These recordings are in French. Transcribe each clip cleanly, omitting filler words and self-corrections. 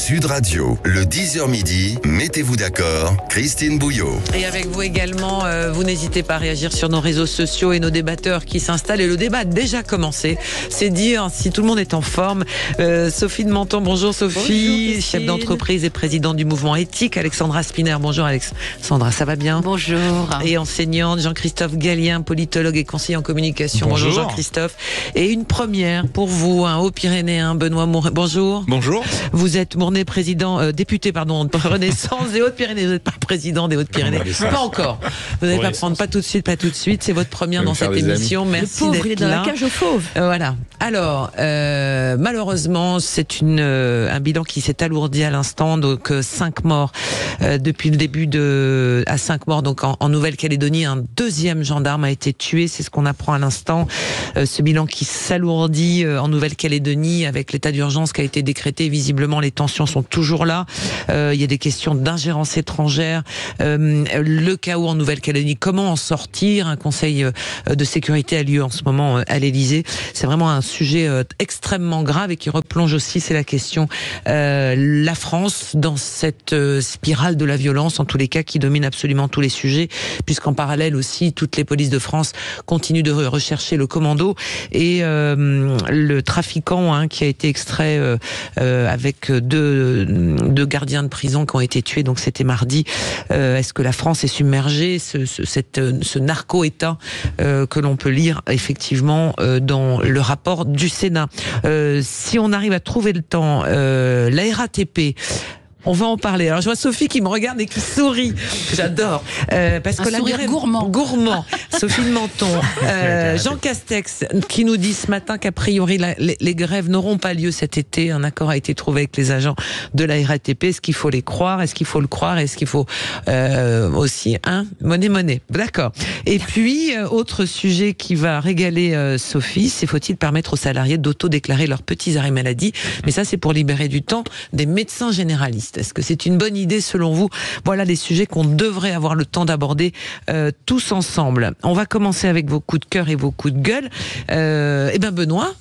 Sud Radio, le 10h midi, mettez-vous d'accord, Christine Bouillot. Et avec vous également, vous n'hésitez pas à réagir sur nos réseaux sociaux et nos débatteurs qui s'installent. Et le débat a déjà commencé. C'est dire si tout le monde est en forme. Sophie de Menton, bonjour Sophie, bonjour, chef d'entreprise et présidente du mouvement éthique. Alexandra Spinner, bonjour Alexandra, ça va bien? Bonjour. Et enseignante, Jean-Christophe Gallien, politologue et conseiller en communication. Bonjour Jean-Christophe. Et une première pour vous, un Haut-Pyrénéen, Benoît Mournet. Bonjour. Bonjour. Vous êtes Mournet, député de Renaissance des Hautes-Pyrénées. Vous n'êtes pas président des Hautes-Pyrénées. Pas encore. Vous n'allez pas prendre, pas tout de suite. C'est votre première dans cette émission. Merci d'être là. Il est dans la cage aux fauves. Voilà. Alors, malheureusement, c'est un bilan qui s'est alourdi à l'instant. Donc, 5 morts depuis le début à 5 morts. Donc, en Nouvelle-Calédonie, un deuxième gendarme a été tué. C'est ce qu'on apprend à l'instant. Ce bilan qui s'alourdit en Nouvelle-Calédonie avec l'état d'urgence qui a été décrété. Visiblement, les tensions sont toujours là. Il y a des questions d'ingérence étrangère. Le chaos en Nouvelle-Calédonie, comment en sortir? Un conseil de sécurité a lieu en ce moment à l'Élysée. C'est vraiment un sujet extrêmement grave et qui replonge aussi, c'est la question, la France dans cette spirale de la violence, en tous les cas, qui domine absolument tous les sujets, puisqu'en parallèle aussi, toutes les polices de France continuent de rechercher le commando et le trafiquant qui a été extrait avec deux gardiens de prison qui ont été tués, donc c'était mardi. Est-ce que la France est submergée, ce narco-État que l'on peut lire effectivement dans le rapport du Sénat. Si on arrive à trouver le temps, la RATP, on va en parler. Alors je vois Sophie qui me regarde et qui sourit. J'adore. Parce que la grève gourmand. Sophie de Menton. Jean Castex qui nous dit ce matin qu'a priori les grèves n'auront pas lieu cet été. Un accord a été trouvé avec les agents de la RATP. Est-ce qu'il faut les croire? Est-ce qu'il faut le croire? Est-ce qu'il faut aussi monnaie? D'accord. Et puis autre sujet qui va régaler Sophie, c'est faut-il permettre aux salariés d'auto-déclarer leurs petits arrêts maladie? Mais ça c'est pour libérer du temps des médecins généralistes. Est-ce que c'est une bonne idée selon vous? Voilà les sujets qu'on devrait avoir le temps d'aborder tous ensemble. On va commencer avec vos coups de cœur et vos coups de gueule. Benoît,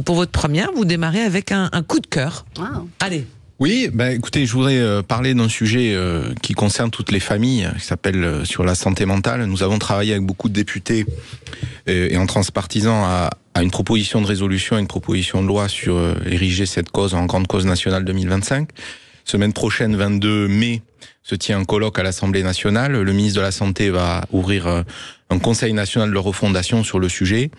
pour votre première, vous démarrez avec un coup de cœur. Wow. Allez. Oui, écoutez, je voudrais parler d'un sujet qui concerne toutes les familles, qui s'appelle sur la santé mentale. Nous avons travaillé avec beaucoup de députés et en transpartisan à une proposition de résolution et une proposition de loi sur ériger cette cause en grande cause nationale 2025. Semaine prochaine, 22 mai, se tient un colloque à l'Assemblée nationale. Le ministre de la Santé va ouvrir un conseil national de refondation sur le sujet.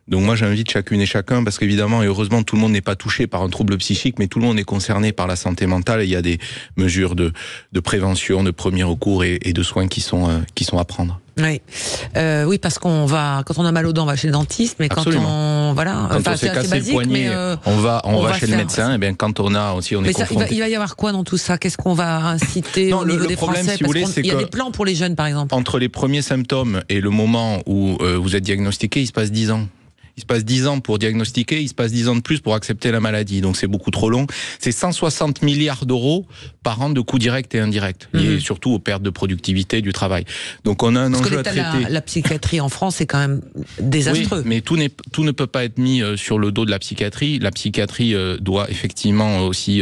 Donc moi j'invite chacune et chacun, parce qu'évidemment et heureusement tout le monde n'est pas touché par un trouble psychique, mais tout le monde est concerné par la santé mentale et il y a des mesures de prévention, de premier recours et de soins qui sont à prendre. Oui, oui, parce quand on a mal aux dents, on va chez le dentiste, mais Absolument. quand on s'est cassé le poignet, on va chez le médecin. Et bien quand on est confronté. Il va y avoir quoi dans tout ça? Qu'est-ce qu'on va inciter au niveau des Français? Si vous voulez, c'est qu'il y a des plans pour les jeunes, par exemple. Entre les premiers symptômes et le moment où vous êtes diagnostiqué, il se passe 10 ans. Il se passe 10 ans pour diagnostiquer, il se passe 10 ans de plus pour accepter la maladie. Donc c'est beaucoup trop long. C'est 160 milliards d'euros par an de coûts directs et indirects, liés surtout aux pertes de productivité du travail. Donc on a un enjeu à traiter. La psychiatrie en France est quand même désastreux. Oui, mais tout ne peut pas être mis sur le dos de la psychiatrie. La psychiatrie doit effectivement aussi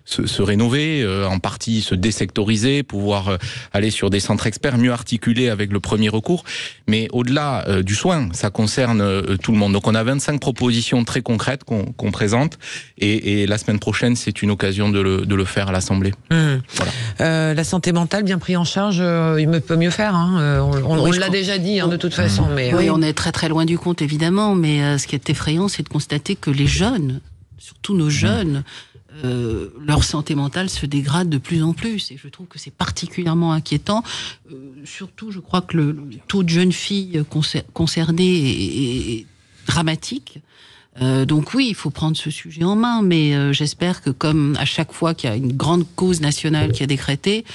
se rénover, en partie se désectoriser, pouvoir aller sur des centres experts, mieux articuler avec le premier recours. Mais au-delà du soin, ça concerne tout le monde. Donc on a 25 propositions très concrètes qu'on présente et la semaine prochaine c'est une occasion de le faire à l'Assemblée. Voilà. La santé mentale bien prise en charge, il peut mieux faire. On l'a déjà dit de toute façon. Mais oui, on est très très loin du compte évidemment. Mais ce qui est effrayant, c'est de constater que les jeunes, surtout nos jeunes, leur santé mentale se dégrade de plus en plus. Et je trouve que c'est particulièrement inquiétant. Surtout, je crois que le taux de jeunes filles concernées est dramatique. Donc oui, il faut prendre ce sujet en main, mais j'espère que comme à chaque fois qu'il y a une grande cause nationale qui est décrétée,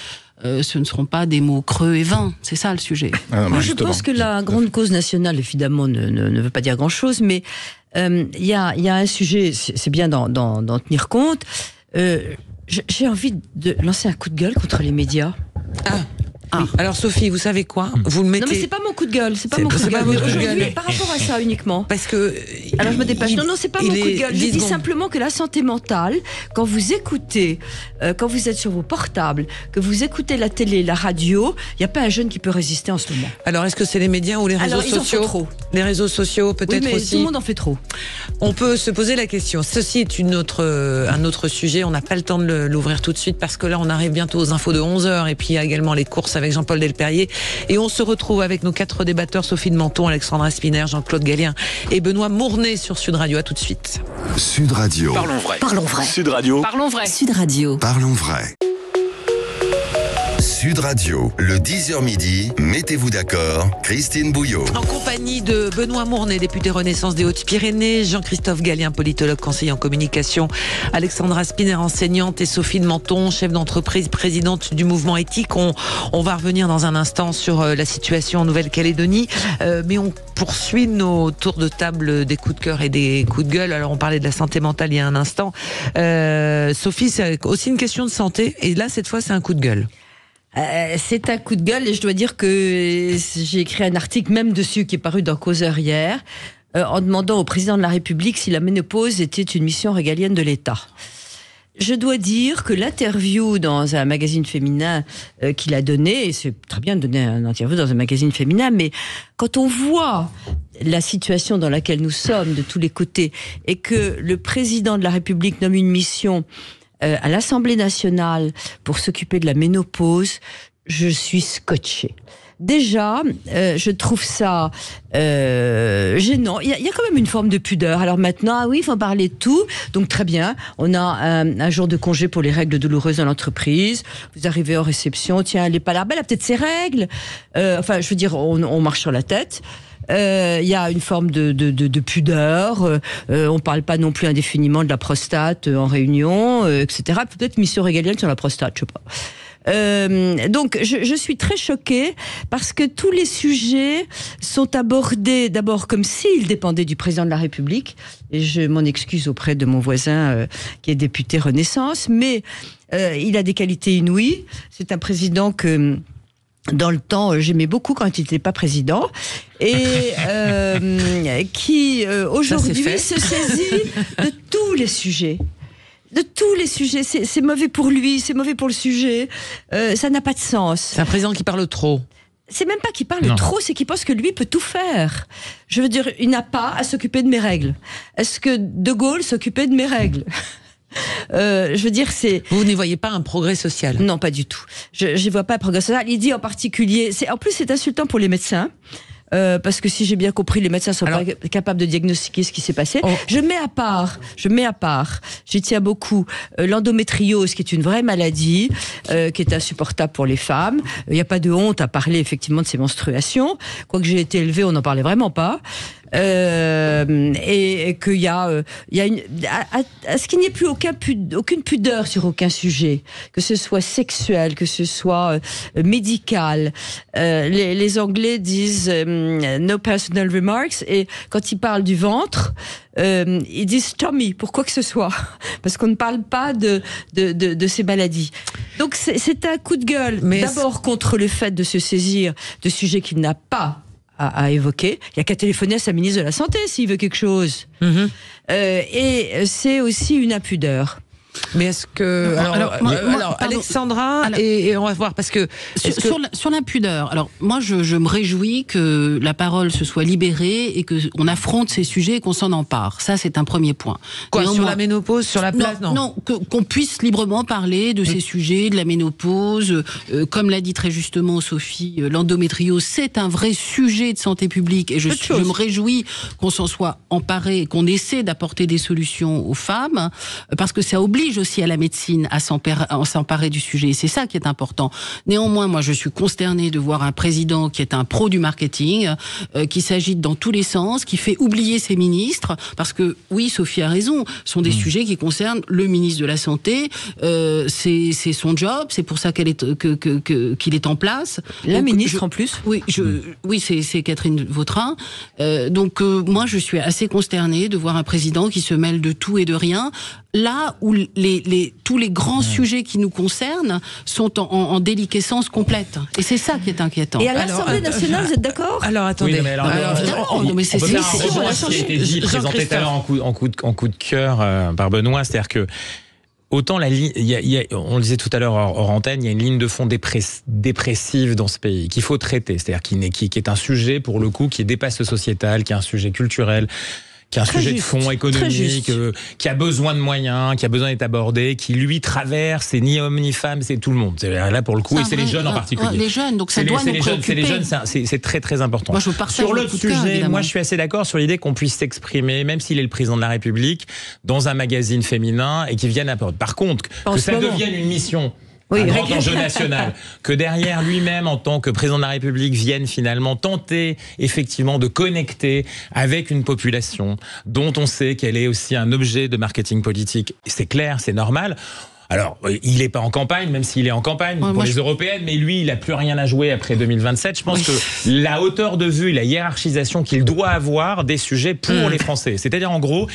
ce ne seront pas des mots creux et vains. C'est ça le sujet. Je pense que la grande cause nationale, évidemment, ne veut pas dire grand-chose, mais il y a un sujet, c'est bien d'en tenir compte. J'ai envie de lancer un coup de gueule contre les médias. Alors Sophie, vous savez quoi? Vous le mettez. Non mais c'est pas mon coup de gueule, c'est pas mon coup de gueule. votre coup de Aujourd'hui, gueule. par rapport à ça uniquement. Parce que. Alors je me dépêche. Non, c'est pas mon coup de gueule. Je dis simplement que la santé mentale, quand vous écoutez, quand vous êtes sur vos portables, que vous écoutez la télé, la radio, il n'y a pas un jeune qui peut résister en ce moment. Alors est-ce que c'est les médias ou les réseaux sociaux? Ils en font trop. Les réseaux sociaux peut-être oui, mais aussi. Tout le monde en fait trop. On peut se poser la question. Ceci est un autre sujet. On n'a pas le temps de l'ouvrir tout de suite parce que là, on arrive bientôt aux infos de 11h et puis il y a également les courses avec Jean-Paul Delperrier. Et on se retrouve avec nos 4 débatteurs, Sophie de Menton, Alexandra Spinner, Jean-Claude Gallien et Benoît Mournet sur Sud Radio. À tout de suite. Sud Radio. Parlons vrai. Parlons vrai. Sud Radio. Parlons vrai. Sud Radio. Parlons vrai. Sud Radio, le 10h midi, mettez-vous d'accord, Christine Bouillot. En compagnie de Benoît Mournet, député Renaissance des Hautes-Pyrénées, Jean-Christophe Gallien, politologue, conseiller en communication, Alexandra Spinner, enseignante, et Sophie de Menton, chef d'entreprise, présidente du mouvement éthique. On va revenir dans un instant sur la situation en Nouvelle-Calédonie, mais on poursuit nos tours de table des coups de cœur et des coups de gueule. Alors on parlait de la santé mentale il y a un instant. Sophie, c'est aussi une question de santé, et là cette fois c'est un coup de gueule. C'est un coup de gueule et je dois dire que j'ai écrit un article même dessus qui est paru dans Causeur hier en demandant au président de la République si la ménopause était une mission régalienne de l'État. Je dois dire que l'interview dans un magazine féminin qu'il a donné, et c'est très bien de donner un interview dans un magazine féminin, mais quand on voit la situation dans laquelle nous sommes de tous les côtés et que le président de la République nomme une mission à l'Assemblée nationale pour s'occuper de la ménopause, je suis scotchée. Déjà, je trouve ça gênant. Il y a quand même une forme de pudeur. Alors maintenant, oui, il faut parler de tout. Donc très bien, on a un jour de congé pour les règles douloureuses dans l'entreprise. Vous arrivez en réception, tiens, elle n'est pas là, elle a peut-être ses règles. Enfin, je veux dire, on marche sur la tête. Il y a une forme de pudeur. On parle pas non plus indéfiniment de la prostate en réunion, etc. Peut-être mission régalienne sur la prostate, je sais pas. Donc je suis très choquée parce que tous les sujets sont abordés d'abord comme s'ils dépendaient du président de la République, et je m'en excuse auprès de mon voisin qui est député Renaissance, mais il a des qualités inouïes. C'est un président que dans le temps, j'aimais beaucoup quand il n'était pas président, et qui aujourd'hui se saisit de tous les sujets. De tous les sujets, c'est mauvais pour lui, c'est mauvais pour le sujet, ça n'a pas de sens. C'est un président qui parle trop. C'est même pas qu'il parle trop, c'est qu'il pense que lui peut tout faire. Je veux dire, il n'a pas à s'occuper de mes règles. Est-ce que De Gaulle s'occupait de mes règles ? Je veux dire, c'est... Vous n'y voyez pas un progrès social? Non, pas du tout. Je n'y vois pas un progrès social. Il dit en particulier... En plus, c'est insultant pour les médecins. Parce que si j'ai bien compris, les médecins sont pas capables de diagnostiquer ce qui s'est passé. Je mets à part, j'y tiens beaucoup, l'endométriose, qui est une vraie maladie, qui est insupportable pour les femmes. Il n'y a pas de honte à parler effectivement de ces menstruations. Quoique j'ai été élevée, on n'en parlait vraiment pas. Et qu'il y a à ce qu'il n'y ait plus aucune pudeur sur aucun sujet, que ce soit sexuel, que ce soit médical. Les Anglais disent no personal remarks, et quand ils parlent du ventre, ils disent tummy pour quoi que ce soit, parce qu'on ne parle pas de ces maladies. Donc c'est un coup de gueule, mais d'abord contre le fait de se saisir de sujets qu'il n'a pas à évoquer. Il n'y a qu'à téléphoner à sa ministre de la Santé s'il veut quelque chose. Et c'est aussi une impudeur. Mais est-ce que... Alors, Alexandra, et on va voir, parce que... Sur l'impudeur, alors moi je me réjouis que la parole se soit libérée et qu'on affronte ces sujets et qu'on s'en empare. Ça, c'est un premier point. Quoi, sur la ménopause, sur la place? Non, qu'on puisse librement parler de ces sujets, de la ménopause. Comme l'a dit très justement Sophie, l'endométriose, c'est un vrai sujet de santé publique, et je me réjouis qu'on s'en soit emparé, qu'on essaie d'apporter des solutions aux femmes, parce que ça oblige aussi à la médecine à s'emparer du sujet. Et c'est ça qui est important. Néanmoins, moi, je suis consternée de voir un président qui est un pro du marketing, qui s'agite dans tous les sens, qui fait oublier ses ministres, parce que, oui, Sophie a raison, ce sont des sujets qui concernent le ministre de la Santé, c'est son job, c'est pour ça qu'il est en place. La ministre, en plus. Oui, c'est Catherine Vautrin. Donc, moi, je suis assez consternée de voir un président qui se mêle de tout et de rien, là où tous les grands sujets qui nous concernent sont en déliquescence complète. Et c'est ça qui est inquiétant. Et à l'Assemblée nationale, vous êtes d'accord ? Alors attendez. Oui, mais c'est ce qui a été dit, présenté tout à l'heure en coup de cœur par Benoît, c'est-à-dire que autant la ligne, on le disait tout à l'heure hors antenne, il y a une ligne de fond dépressive dans ce pays qu'il faut traiter, c'est-à-dire qui est un sujet pour le coup qui dépasse le sociétal, qui est un sujet culturel, qui est un sujet de fond économique, qui a besoin de moyens, qui a besoin d'être abordé, qui lui traverse, c'est ni homme ni femme, c'est tout le monde. Là pour le coup, et c'est les jeunes en particulier. Les jeunes, donc ça doit nous préoccuper. C'est les jeunes, c'est très très important. Moi, je partage sur l'autre sujet, évidemment. moi je suis assez d'accord sur l'idée qu'on puisse s'exprimer, même s'il est le président de la République, dans un magazine féminin et qu'il vienne apporter. Par contre, que ça devienne une mission. Un grand enjeu national, que derrière lui-même, en tant que président de la République, vienne finalement tenter effectivement de connecter avec une population dont on sait qu'elle est aussi un objet de marketing politique. C'est clair, c'est normal. Alors, il n'est pas en campagne, même s'il est en campagne pour les européennes, mais lui, il n'a plus rien à jouer après 2027. Je pense que la hauteur de vue, la hiérarchisation qu'il doit avoir des sujets pour les Français. C'est-à-dire, en gros,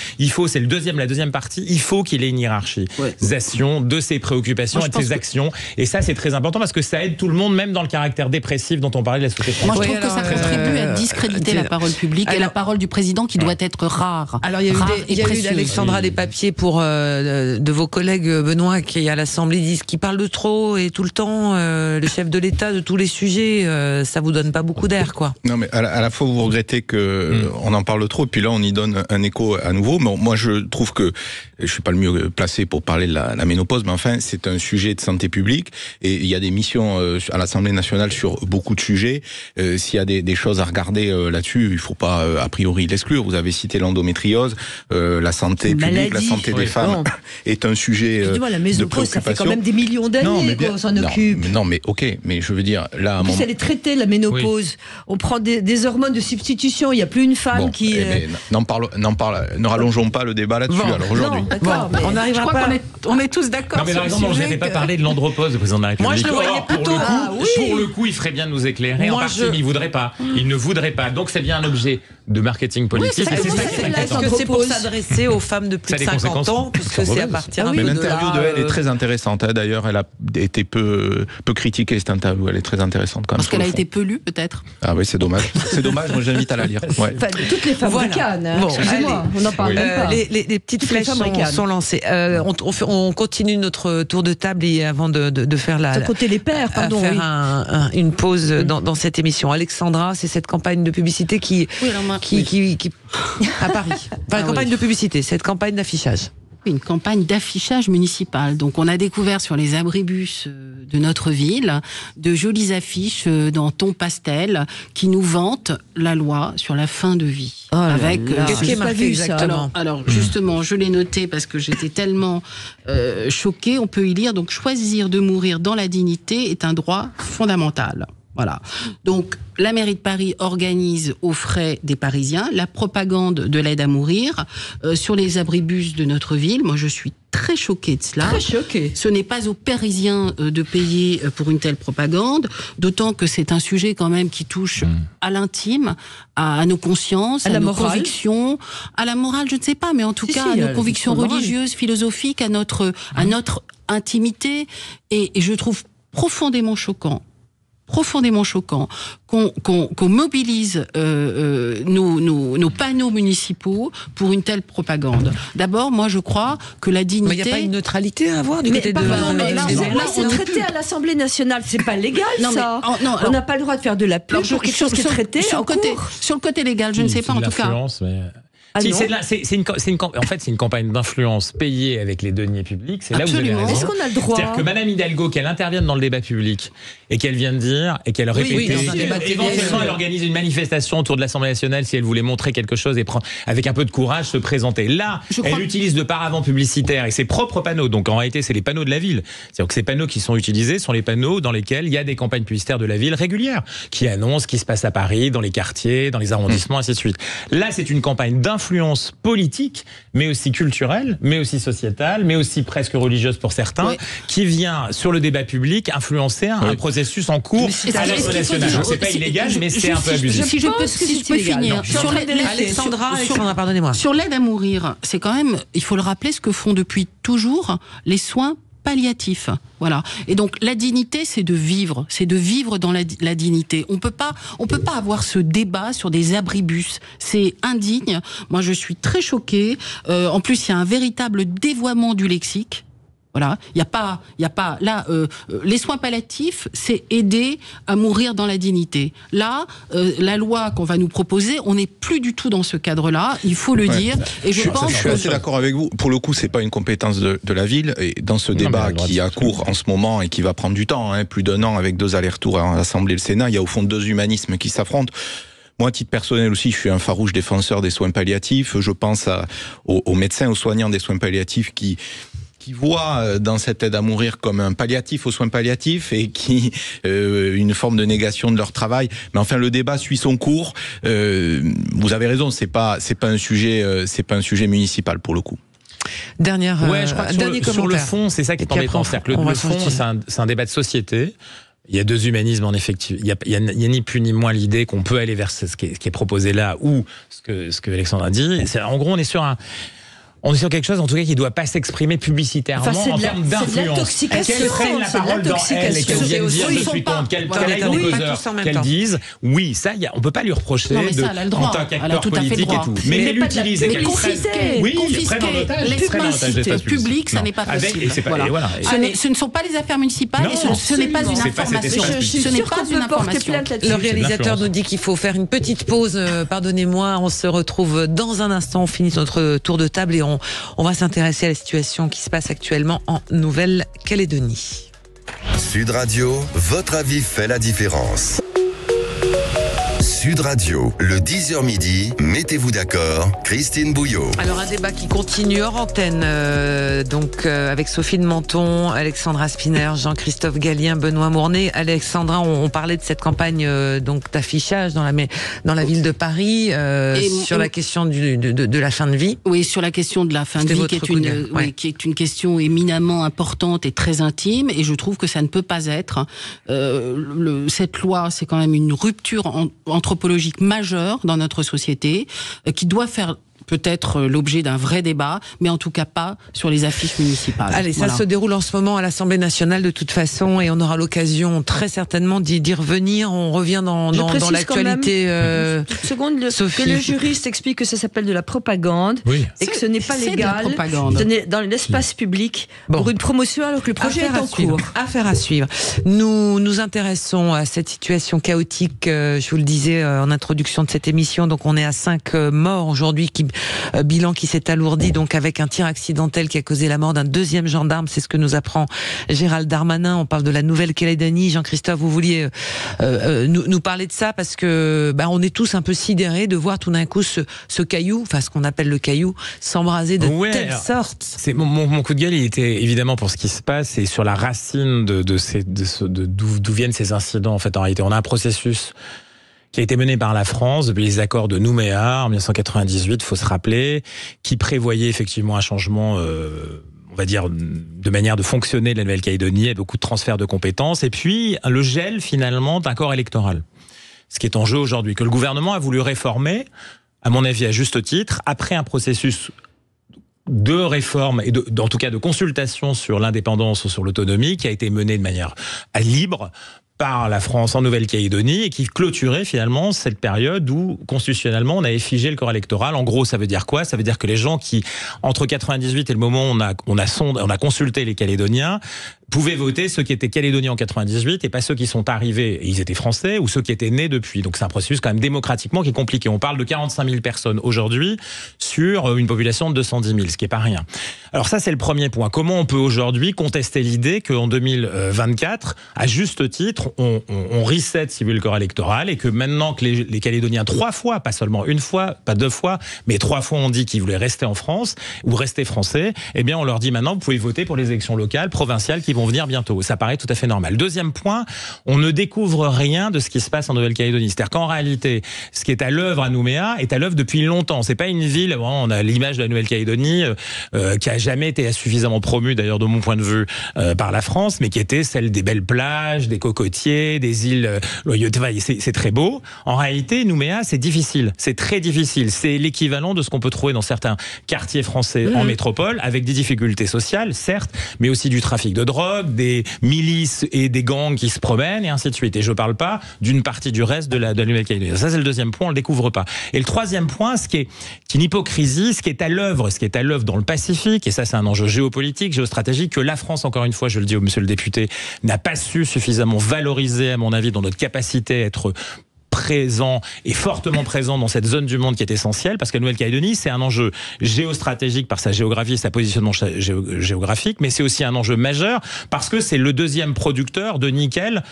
c'est la deuxième partie, il faut qu'il ait une hiérarchisation de ses préoccupations et de ses actions. Et ça, c'est très important parce que ça aide tout le monde, même dans le caractère dépressif dont on parlait de la société française. Moi, je trouve que ça contribue à discréditer la parole publique et la parole du président qui doit être rare. Alors, il y a eu Alexandra des papiers de vos collègues, Benoît, qui à l'Assemblée disent qu'ils parlent de trop et tout le temps, le chef de l'État de tous les sujets, ça vous donne pas beaucoup d'air, quoi. Non, mais à la fois vous regrettez que on en parle trop, et puis là on y donne un écho à nouveau. Mais moi je trouve que je suis pas le mieux placé pour parler de la ménopause, mais enfin c'est un sujet de santé publique et il y a des missions à l'Assemblée nationale sur beaucoup de sujets. S'il y a des choses à regarder là-dessus, il faut pas a priori l'exclure. Vous avez cité l'endométriose, la santé publique, la santé des femmes est un sujet de préoccupation. Ça fait quand même des millions d'années qu'on s'en occupe. Non, mais ok, mais je veux dire là. En plus, elle est traitée, la ménopause. Oui. On prend des hormones de substitution. Il n'y a plus une femme qui. Ne rallongeons pas le débat là-dessus. Alors aujourd'hui. On n'arrivera pas. On est tous d'accord. Non, mais par exemple, je n'avais pas parlé de l'andropause, le président de la République. Moi, je le voyais plutôt. Pour le coup, il ferait bien de nous éclairer. En partie, mais il voudrait pas. Il ne voudrait pas. Donc, c'est bien un objet de marketing politique. Est-ce que c'est pour s'adresser aux femmes de plus de 50 ans, puisque c'est à partir un peu de là. L'interview de elle est très intéressante. D'ailleurs, elle a été peu critiquée, cette interview. Elle est très intéressante quand même. Parce qu'elle a été peu lue, peut-être. Ah oui, c'est dommage. C'est dommage, moi j'invite à la lire. Ouais. Enfin, toutes les femmes ricanes. Excusez-moi, on en parle même pas. Les petites flèches sont lancées. On continue notre tour de table et avant de faire côté les pères, pardon. Faire une pause dans cette émission. Alexandra, c'est cette campagne de publicité qui à Paris. Enfin, campagne de publicité, cette campagne d'affichage. Une campagne d'affichage municipal. Donc, on a découvert sur les abribus de notre ville de jolies affiches dans ton pastel qui nous vantent la loi sur la fin de vie. Qu'est-ce qui est marqué exactement ? Alors, justement, je l'ai noté parce que j'étais tellement choquée. On peut y lire, donc, choisir de mourir dans la dignité est un droit fondamental. Voilà. Donc, la mairie de Paris organise aux frais des Parisiens la propagande de l'aide à mourir sur les abribus de notre ville. Moi, je suis très choquée de cela. Très choquée. Ce n'est pas aux Parisiens de payer pour une telle propagande, d'autant que c'est un sujet quand même qui touche à l'intime, à nos consciences, à nos convictions, à la morale, je ne sais pas, mais en tout cas à nos convictions religieuses, philosophiques, à notre intimité. Et je trouve profondément choquant qu'on mobilise nos panneaux municipaux pour une telle propagande. D'abord, moi, je crois que la dignité... Mais il n'y a pas une neutralité à avoir du côté de... Là, c'est traité à l'Assemblée nationale. C'est pas légal, ça. On n'a pas le droit de faire de la pub pour quelque chose qui est traité sur le côté légal, je ne sais pas, en tout cas. En fait, c'est une campagne d'influence payée avec les deniers publics. C'est là où vous avez raison. Est-ce qu'on a le droit ? C'est-à-dire que Madame Hidalgo, qu'elle intervienne dans le débat public et qu'elle vienne dire et qu'elle répète, éventuellement elle organise une manifestation autour de l'Assemblée nationale si elle voulait montrer quelque chose et avec un peu de courage se présenter. Là, elle utilise de paravents publicitaires et ses propres panneaux. Donc en réalité, c'est les panneaux de la ville. C'est-à-dire que ces panneaux qui sont utilisés sont les panneaux dans lesquels il y a des campagnes publicitaires de la ville régulières qui annoncent ce qui se passe à Paris, dans les quartiers, dans les arrondissements, ainsi de suite. Là, c'est une campagne d'influence influence politique, mais aussi culturelle, mais aussi sociétale, mais aussi presque religieuse pour certains, qui vient sur le débat public influencer un processus en cours à l'Assemblée nationale. C'est pas illégal, mais c'est un peu abusif. Si je peux finir. Alexandra, pardonnez-moi. Sur l'aide à mourir, c'est quand même, il faut le rappeler, ce que font depuis toujours les soins palliatifs. Voilà. Et donc la dignité, c'est de vivre dans la dignité. On peut pas avoir ce débat sur des abribus. C'est indigne. Moi, je suis très choquée. En plus, il y a un véritable dévoiement du lexique. Voilà, il y a pas là les soins palliatifs, c'est aider à mourir dans la dignité. Là, la loi qu'on va nous proposer, on n'est plus du tout dans ce cadre-là, il faut le dire. Et je suis assez d'accord avec vous. Pour le coup, c'est pas une compétence de la ville. Et dans ce débat qui a cours en ce moment et qui va prendre du temps, plus d'1 an avec 2 allers-retours à l'Assemblée et le Sénat, il y a au fond 2 humanismes qui s'affrontent. Moi, à titre personnel aussi, je suis un farouche défenseur des soins palliatifs. Je pense aux médecins, aux soignants des soins palliatifs qui voient dans cette aide à mourir comme un palliatif aux soins palliatifs et qui une forme de négation de leur travail. Mais enfin, le débat suit son cours. Vous avez raison, c'est pas un sujet municipal pour le coup. Dernier commentaire. Sur le fond, c'est ça qui est embêtant. C'est-à-dire que le fond, c'est un débat de société. Il y a 2 humanismes en effectif. Il y a ni plus ni moins l'idée qu'on peut aller vers ce qui est proposé là ou ce que Alexandra dit. En gros, on est sur quelque chose, en tout cas, qui ne doit pas s'exprimer publicitairement en termes d'influence. Qu'elle prenne la parole dans elle et qu'elle vienne dire je suis contre, qu'elle aille dans les causeurs, qu'elle dise oui, ça, on ne peut pas lui reprocher en tant qu'acteur politique et tout. Mais qu'elle l'utilise et qu'elle prenne en otage l'espace public, ça n'est pas possible. Ce ne sont pas les affaires municipales et ce n'est pas une information. Ce n'est pas une information. Le réalisateur nous dit qu'il faut faire une petite pause. Pardonnez-moi, on se retrouve dans un instant. On finit notre tour de table et on va s'intéresser à la situation qui se passe actuellement en Nouvelle-Calédonie. Sud Radio, votre avis fait la différence. Sud Radio, le 10h midi, mettez-vous d'accord, Christine Bouillot. Alors un débat qui continue hors antenne, avec Sophie de Menton, Alexandra Spinner, Jean-Christophe Gallien, Benoît Mournet. Alexandra, on parlait de cette campagne d'affichage dans la ville de Paris sur la question de la fin de vie. Oui, sur la question de la fin de vie, qui est une question éminemment importante et très intime. Et je trouve que ça ne peut pas être. Cette loi, c'est quand même une rupture anthropologique majeure dans notre société, qui doit faire peut-être l'objet d'un vrai débat, mais en tout cas pas sur les affiches municipales. Allez, ça se déroule en ce moment à l'Assemblée nationale de toute façon, et on aura l'occasion très certainement d'y revenir. On revient dans l'actualité. Que le juriste explique que ça s'appelle de la propagande, et que ce n'est pas légal dans l'espace public pour une promotion, alors que le projet est en cours. Affaire à suivre. Nous nous intéressons à cette situation chaotique, je vous le disais en introduction de cette émission. Donc on est à 5 morts aujourd'hui, bilan qui s'est alourdi donc avec un tir accidentel qui a causé la mort d'un 2e gendarme. C'est ce que nous apprend Gérald Darmanin. On parle de la Nouvelle-Calédonie. Jean-Christophe, vous vouliez nous parler de ça parce que on est tous un peu sidérés de voir tout d'un coup ce caillou, enfin ce qu'on appelle le caillou, s'embraser de telle sorte. C'est mon coup de gueule, il était évidemment pour ce qui se passe et sur la racine d'où viennent ces incidents. En fait, en réalité, on a un processus qui a été mené par la France depuis les accords de Nouméa en 1998, faut se rappeler, qui prévoyait effectivement un changement, on va dire, de manière de fonctionner de la Nouvelle-Calédonie, avec beaucoup de transferts de compétences, et puis le gel finalement d'un corps électoral. Ce qui est en jeu aujourd'hui, que le gouvernement a voulu réformer, à mon avis à juste titre, après un processus de réforme et en tout cas de consultation sur l'indépendance ou sur l'autonomie qui a été mené de manière libre par la France en Nouvelle-Calédonie et qui clôturait finalement cette période où constitutionnellement on avait figé le corps électoral. En gros, ça veut dire quoi ? Ça veut dire que les gens qui, entre 98 et le moment où on a consulté les Calédoniens, pouvaient voter ceux qui étaient calédoniens en 98 et pas ceux qui sont arrivés et ils étaient français ou ceux qui étaient nés depuis. Donc c'est un processus quand même démocratiquement qui est compliqué. On parle de 45 000 personnes aujourd'hui sur une population de 210 000, ce qui est pas rien. Alors ça c'est le premier point. Comment on peut aujourd'hui contester l'idée qu'en 2024, à juste titre, on reset, si vous voulez, le corps électoral et que maintenant que les Calédoniens 3 fois, pas seulement une fois, pas 2 fois, mais 3 fois ont dit qu'ils voulaient rester en France ou rester français, eh bien on leur dit maintenant vous pouvez voter pour les élections locales, provinciales qui vont vont venir bientôt. Ça paraît tout à fait normal. Deuxième point, on ne découvre rien de ce qui se passe en Nouvelle-Calédonie. C'est-à-dire qu'en réalité, ce qui est à l'œuvre à Nouméa est à l'œuvre depuis longtemps. C'est pas une ville, on a l'image de la Nouvelle-Calédonie qui a jamais été suffisamment promue, d'ailleurs de mon point de vue, par la France, mais qui était celle des belles plages, des cocotiers, des îles Loyauté. C'est très beau. En réalité, Nouméa, c'est difficile. C'est très difficile. C'est l'équivalent de ce qu'on peut trouver dans certains quartiers français en métropole, avec des difficultés sociales, certes, mais aussi du trafic de drogue, des milices et des gangs qui se promènent, et ainsi de suite. Et je ne parle pas d'une partie du reste de la Nouvelle-Calédonie. Ça, c'est le deuxième point, on ne le découvre pas. Et le troisième point, ce qui est une hypocrisie, ce qui est à l'œuvre dans le Pacifique, et ça, c'est un enjeu géopolitique, géostratégique, que la France, encore une fois, je le dis au monsieur le député, n'a pas su suffisamment valoriser, à mon avis, dans notre capacité à être présent et fortement présent dans cette zone du monde qui est essentielle, parce que la Nouvelle-Calédonie, c'est un enjeu géostratégique par sa géographie et sa positionnement géographique, mais c'est aussi un enjeu majeur parce que c'est le deuxième producteur de nickel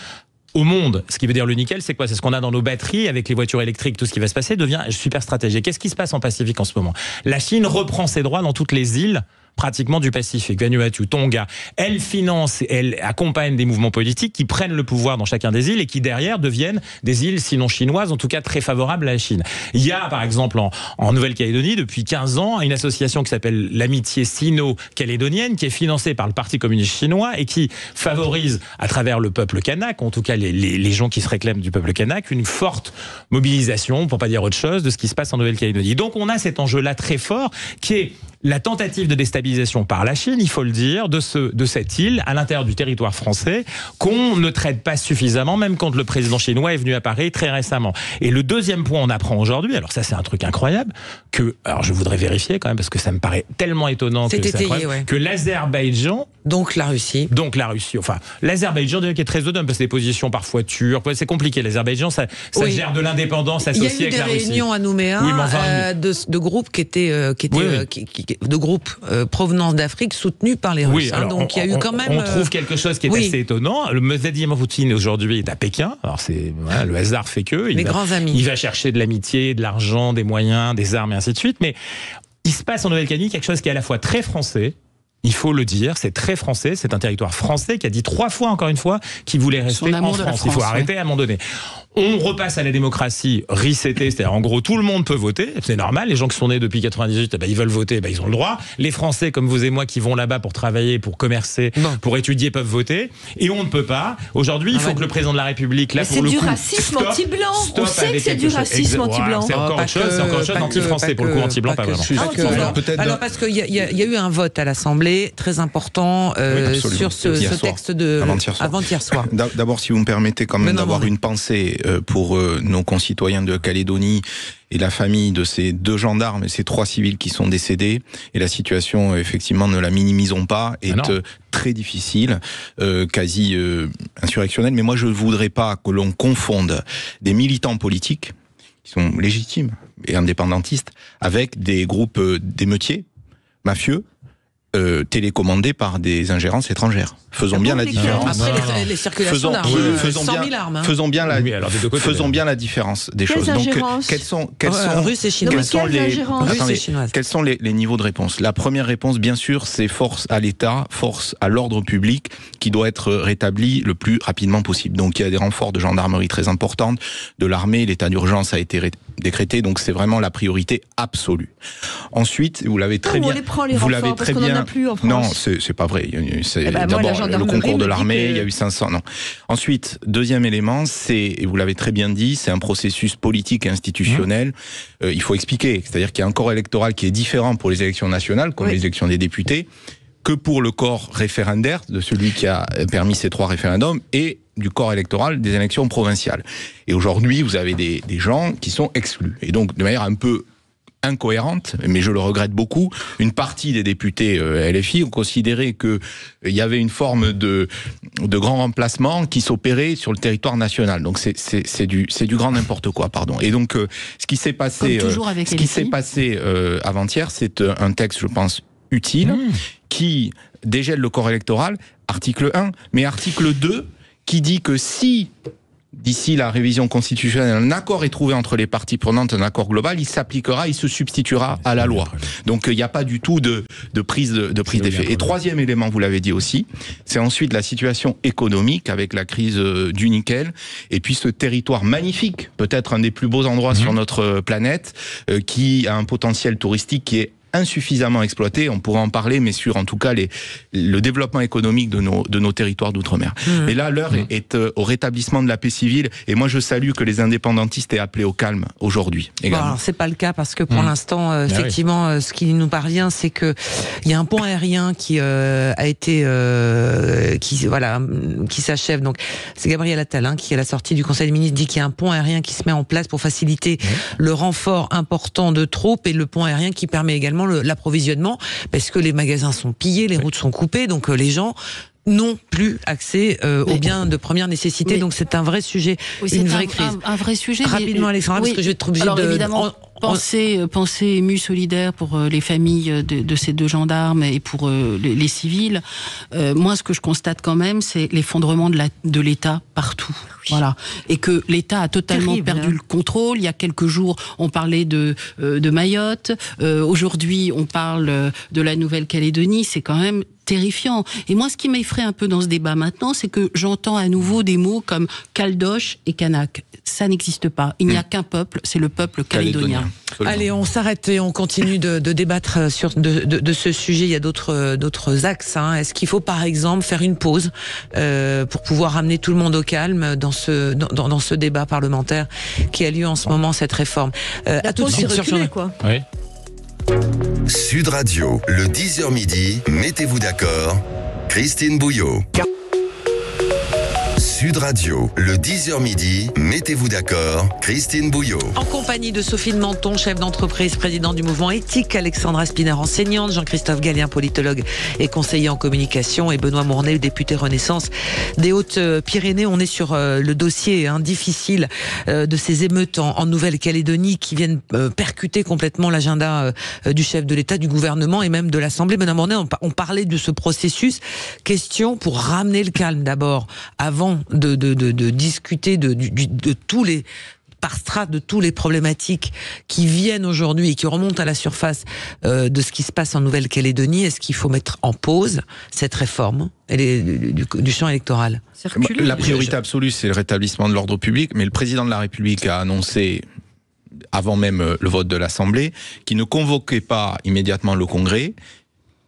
au monde. Ce qui veut dire le nickel, c'est quoi? C'est ce qu'on a dans nos batteries, avec les voitures électriques, tout ce qui va se passer devient super stratégique. Qu'est-ce qui se passe en Pacifique en ce moment? La Chine reprend ses droits dans toutes les îles pratiquement du Pacifique, Vanuatu, Tonga. Elle finance, elle accompagne des mouvements politiques qui prennent le pouvoir dans chacun des îles et qui derrière deviennent des îles sinon chinoises, en tout cas très favorables à la Chine. Il y a par exemple en Nouvelle-Calédonie depuis 15 ans une association qui s'appelle l'Amitié Sino-Calédonienne qui est financée par le Parti communiste chinois et qui favorise à travers le peuple kanak, en tout cas les gens qui se réclament du peuple kanak, une forte mobilisation, pour pas dire autre chose, de ce qui se passe en Nouvelle-Calédonie. Donc on a cet enjeu-là très fort qui est la tentative de déstabilisation par la Chine, il faut le dire, de cette île à l'intérieur du territoire français qu'on ne traite pas suffisamment, même quand le président chinois est venu à Paris très récemment. Et le deuxième point, on apprend aujourd'hui, alors ça c'est un truc incroyable, alors je voudrais vérifier quand même parce que ça me paraît tellement étonnant que l'Azerbaïdjan, donc la Russie, enfin l'Azerbaïdjan qui est très autonome parce que des positions parfois turques, c'est compliqué. L'Azerbaïdjan ça gère de l'indépendance associée avec la Russie. Il y a eu des réunions à Nouméa de groupes de groupes provenant d'Afrique soutenus par les Russes. Alors, donc il y a eu quand même. On trouve quelque chose qui est assez étonnant. Le Vladimir Poutine aujourd'hui est à Pékin. Alors le hasard fait que il va chercher de l'amitié, de l'argent, des moyens, des armes et ainsi de suite. Mais il se passe en Nouvelle-Calédonie quelque chose qui est à la fois très français. Il faut le dire, c'est très français, c'est un territoire français qui a dit 3 fois, encore une fois, qu'il voulait rester en France. Il faut arrêter à un moment donné. On repasse à la démocratie resetée, c'est-à-dire en gros tout le monde peut voter, c'est normal, les gens qui sont nés depuis 98, ils veulent voter, ils ont le droit. Les Français comme vous et moi qui vont là-bas pour travailler, pour commercer, pour étudier peuvent voter, et on ne peut pas. Aujourd'hui, il faut que le président de la République, là pour le coup, c'est du racisme anti-blanc. On sait que c'est du racisme anti-blanc. C'est encore autre chose, anti-français pour le coup, anti-blanc pas vraiment. Alors parce qu'il y a eu un vote à l'Assemblée très important sur ce texte de avant-hier soir. D'abord, si vous me permettez quand même d'avoir une pensée pour nos concitoyens de Calédonie et la famille de ces 2 gendarmes et ces 3 civils qui sont décédés. Et la situation, effectivement, ne la minimisons pas, est très difficile, quasi insurrectionnelle. Mais moi, je ne voudrais pas que l'on confonde des militants politiques, qui sont légitimes et indépendantistes, avec des groupes d'émeutiers, mafieux, télécommandés par des ingérences étrangères. Faisons bien la différence. Après, les circulations d'armes, 100 000 armes. Faisons bien la différence des choses. Donc, quels sont russes et chinoises. Quels sont les niveaux de réponse? La première réponse, bien sûr, c'est force à l'État, force à l'ordre public, qui doit être rétabli le plus rapidement possible. Donc, il y a des renforts de gendarmerie très importantes, de l'armée, l'état d'urgence a été décrété, donc c'est vraiment la priorité absolue. Ensuite, vous l'avez très bien... On les prend les renforts parce qu'on n'en a plus en France. Non, c'est pas vrai. D'abord, le concours de l'armée, il y a eu 500... Non. Ensuite, deuxième élément, et vous l'avez très bien dit, c'est un processus politique et institutionnel. Il faut expliquer, c'est-à-dire qu'il y a un corps électoral qui est différent pour les élections nationales, comme les élections des députés, que pour le corps référendaire de celui qui a permis ces 3 référendums, et du corps électoral des élections provinciales. Et aujourd'hui, vous avez des gens qui sont exclus. Et donc, de manière un peu incohérente, mais je le regrette beaucoup, une partie des députés LFI ont considéré qu'il y avait une forme de grand remplacement qui s'opérait sur le territoire national. Donc c'est du grand n'importe quoi, pardon. Et donc ce qui s'est passé avant-hier, c'est un texte, je pense, utile, qui dégèle le corps électoral, article 1, mais article 2, qui dit que si d'ici la révision constitutionnelle, un accord est trouvé entre les parties prenantes, un accord global, il s'appliquera, il se substituera à la loi. Donc il n'y a pas du tout de prise d'effet. Et troisième élément, vous l'avez dit aussi, c'est ensuite la situation économique avec la crise du nickel, et puis ce territoire magnifique, peut-être un des plus beaux endroits sur notre planète, qui a un potentiel touristique qui est insuffisamment exploité, on pourra en parler, mais sur en tout cas le développement économique de nos territoires d'outre-mer. Et là, l'heure est au rétablissement de la paix civile, et moi je salue que les indépendantistes aient appelé au calme aujourd'hui. Bon, alors c'est pas le cas parce que pour l'instant, effectivement, ce qui nous parvient, c'est que il y a un pont aérien qui a été, qui s'achève. Donc c'est Gabriel Attal qui à la sortie du Conseil des ministres dit qu'il y a un pont aérien qui se met en place pour faciliter le renfort important de troupes, et le pont aérien qui permet également l'approvisionnement, parce que les magasins sont pillés, les routes sont coupées, donc les gens n'ont plus accès aux biens de première nécessité. Donc c'est un vrai sujet, une vraie crise. Un vrai sujet. Rapidement, Alexandra, parce que je vais être obligée de... Évidemment, pensée émue, solidaire pour les familles de ces deux gendarmes et pour les civils. Moi, ce que je constate quand même, c'est l'effondrement de l'État partout. Voilà. Et que l'État a totalement perdu le contrôle. Il y a quelques jours, on parlait de Mayotte. Aujourd'hui, on parle de la Nouvelle-Calédonie. C'est quand même terrifiant. Et moi, ce qui m'effraie un peu dans ce débat maintenant, c'est que j'entends à nouveau des mots comme Caldoche et Kanak. Ça n'existe pas. Il n'y a qu'un peuple, c'est le peuple calédonien. Allez, on s'arrête et on continue de débattre de ce sujet. Il y a d'autres axes. Est-ce qu'il faut, par exemple, faire une pause pour pouvoir ramener tout le monde au calme dans ce débat parlementaire qui a lieu en ce moment, cette réforme? À tout de suite sur quoi. Oui. Sud Radio, le 10h midi, mettez-vous d'accord, Christine Bouillot. Sud Radio, le 10h midi, mettez-vous d'accord, Christine Bouillot. En compagnie de Sophie de Menton, chef d'entreprise, président du mouvement éthique, Alexandra Spinner, enseignante, Jean-Christophe Gallien, politologue et conseiller en communication, et Benoît Mournet, député Renaissance des Hautes-Pyrénées. On est sur le dossier difficile de ces émeutes en Nouvelle-Calédonie qui viennent percuter complètement l'agenda du chef de l'État, du gouvernement et même de l'Assemblée. Benoît Mournet, on parlait de ce processus. Question pour ramener le calme d'abord, avant de discuter de tous les par strates de tous les problématiques qui viennent aujourd'hui et qui remontent à la surface de ce qui se passe en Nouvelle-Calédonie. Est-ce qu'il faut mettre en pause cette réforme du champ électoral? La priorité absolue, c'est le rétablissement de l'ordre public, mais le président de la République a annoncé, avant même le vote de l'Assemblée, qu'il ne convoquait pas immédiatement le Congrès.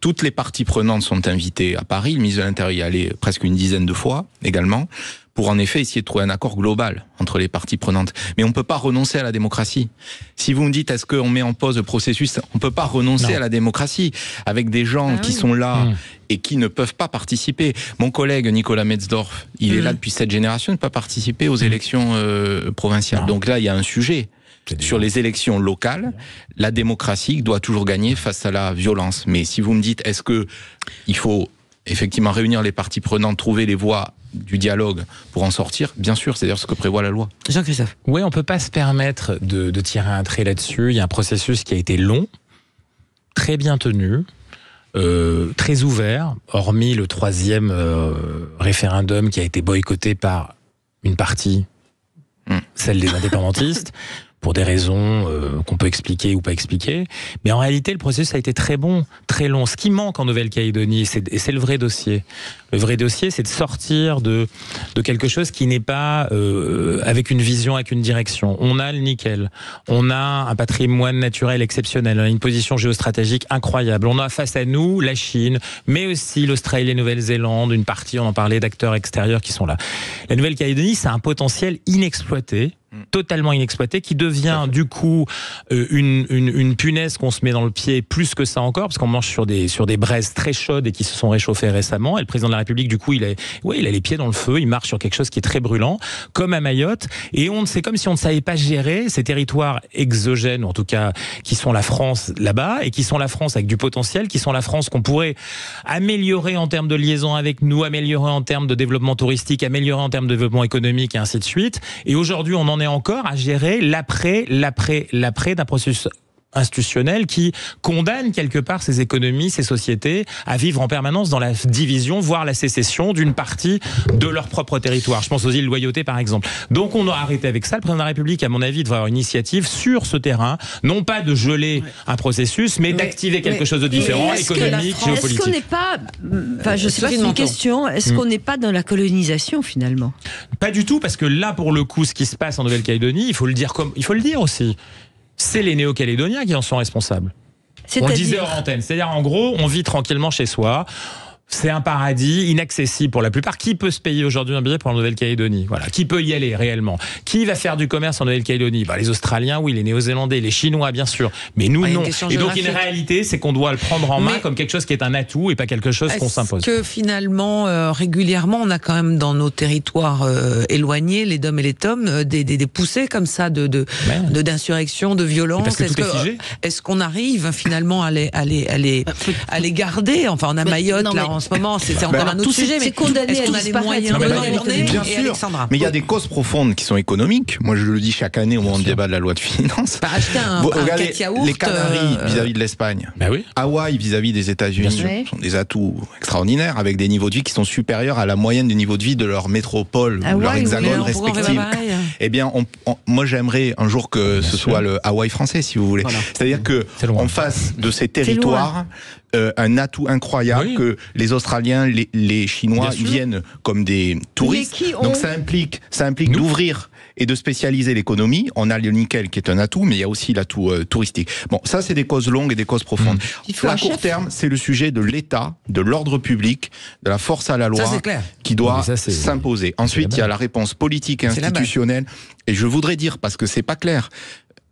Toutes les parties prenantes sont invitées à Paris. Le ministre de l'Intérieur y est allé presque une dizaine de fois également, pour en effet essayer de trouver un accord global entre les parties prenantes. Mais on ne peut pas renoncer à la démocratie. Si vous me dites, est-ce qu'on met en pause le processus, on ne peut pas renoncer à la démocratie avec des gens qui sont là et qui ne peuvent pas participer. Mon collègue Nicolas Metzdorf, il est là depuis cette génération, il ne peut pas participer aux élections provinciales. Donc là, il y a un sujet. Sur les élections locales, la démocratie doit toujours gagner face à la violence. Mais si vous me dites, est-ce que il faut effectivement réunir les parties prenantes, trouver les voies du dialogue pour en sortir, bien sûr, c'est d'ailleurs ce que prévoit la loi. Jean-Christophe. Oui, on peut pas se permettre de tirer un trait là-dessus. Il y a un processus qui a été long, très bien tenu, très ouvert, hormis le 3e référendum qui a été boycotté par une partie, celle des indépendantistes, pour des raisons qu'on peut expliquer ou pas expliquer. Mais en réalité, le processus a été très bon, très long. Ce qui manque en Nouvelle-Calédonie, et c'est le vrai dossier. Le vrai dossier, c'est de sortir de quelque chose qui n'est pas avec une vision, avec une direction. On a le nickel, on a un patrimoine naturel exceptionnel, on a une position géostratégique incroyable. On a face à nous la Chine, mais aussi l'Australie, la Nouvelle-Zélande, une partie, on en parlait, d'acteurs extérieurs qui sont là. La Nouvelle-Calédonie, c'est un potentiel inexploité, totalement inexploité, qui devient du coup une punaise qu'on se met dans le pied, plus que ça encore, parce qu'on mange sur des braises très chaudes et qui se sont réchauffées récemment. Et le président de la République, du coup, il a les pieds dans le feu, il marche sur quelque chose qui est très brûlant, comme à Mayotte. Et c'est comme si on ne savait pas gérer ces territoires exogènes, ou en tout cas qui sont la France là-bas, et qui sont la France avec du potentiel, qui sont la France qu'on pourrait améliorer en termes de liaison avec nous, améliorer en termes de développement touristique, améliorer en termes de développement économique, et ainsi de suite. Et aujourd'hui, on en est encore à gérer l'après d'un processus institutionnel qui condamne quelque part ces économies, ces sociétés à vivre en permanence dans la division, voire la sécession d'une partie de leur propre territoire. Je pense aux îles Loyauté par exemple. Donc on doit arrêter avec ça. Le président de la République, à mon avis, devrait avoir une initiative sur ce terrain, non pas de geler un processus, mais d'activer quelque chose de différent, économique, géopolitique. Est-ce qu'on n'est pas, je sais pas, c'est une question, est-ce qu'on n'est pas dans la colonisation finalement? Pas du tout, parce que là, pour le coup, ce qui se passe en Nouvelle-Calédonie, il faut le dire aussi, c'est les Néo-Calédoniens qui en sont responsables. On le disait hors antenne, c'est-à-dire en gros, on vit tranquillement chez soi. C'est un paradis inaccessible pour la plupart. Qui peut se payer aujourd'hui un billet pour la Nouvelle-Calédonie? Voilà. Qui peut y aller réellement? Qui va faire du commerce en Nouvelle-Calédonie? Les Australiens, oui, les Néo-Zélandais, les Chinois, bien sûr. Mais nous, non. Et donc, une réalité, c'est qu'on doit le prendre en main comme quelque chose qui est un atout et pas quelque chose qu'on s'impose. Est-ce que finalement, régulièrement, on a quand même dans nos territoires éloignés, les DOM et les TOM, des poussées comme ça d'insurrection, de violence? Est-ce qu'on arrive finalement à les garder? Enfin, on a Mayotte, en ce moment, c'est encore un autre sujet, mais condamné à les moyens bien sûr, mais il y a des causes profondes qui sont économiques. Moi, je le dis chaque année au moment du débat de la loi de finances. Acheter regardez, les Canaries vis-à-vis de l'Espagne, Hawaï vis-à-vis des États-Unis sont des atouts extraordinaires avec des niveaux de vie qui sont supérieurs à la moyenne du niveau de vie de leur métropole ou leur hexagone respectif. Eh bien, moi, j'aimerais un jour que ce soit le Hawaï français, si vous voulez. Voilà. C'est-à-dire que on fasse de ces territoires un atout incroyable, que les Australiens, les Chinois viennent comme des touristes. Donc ça implique d'ouvrir et de spécialiser l'économie. On a le nickel qui est un atout, mais il y a aussi l'atout touristique. Bon, ça c'est des causes longues et des causes profondes. À court terme, c'est le sujet de l'État, de l'ordre public, de la force à la loi qui doit s'imposer. Ensuite, il y a la réponse politique et institutionnelle. Et je voudrais dire, parce que c'est pas clair,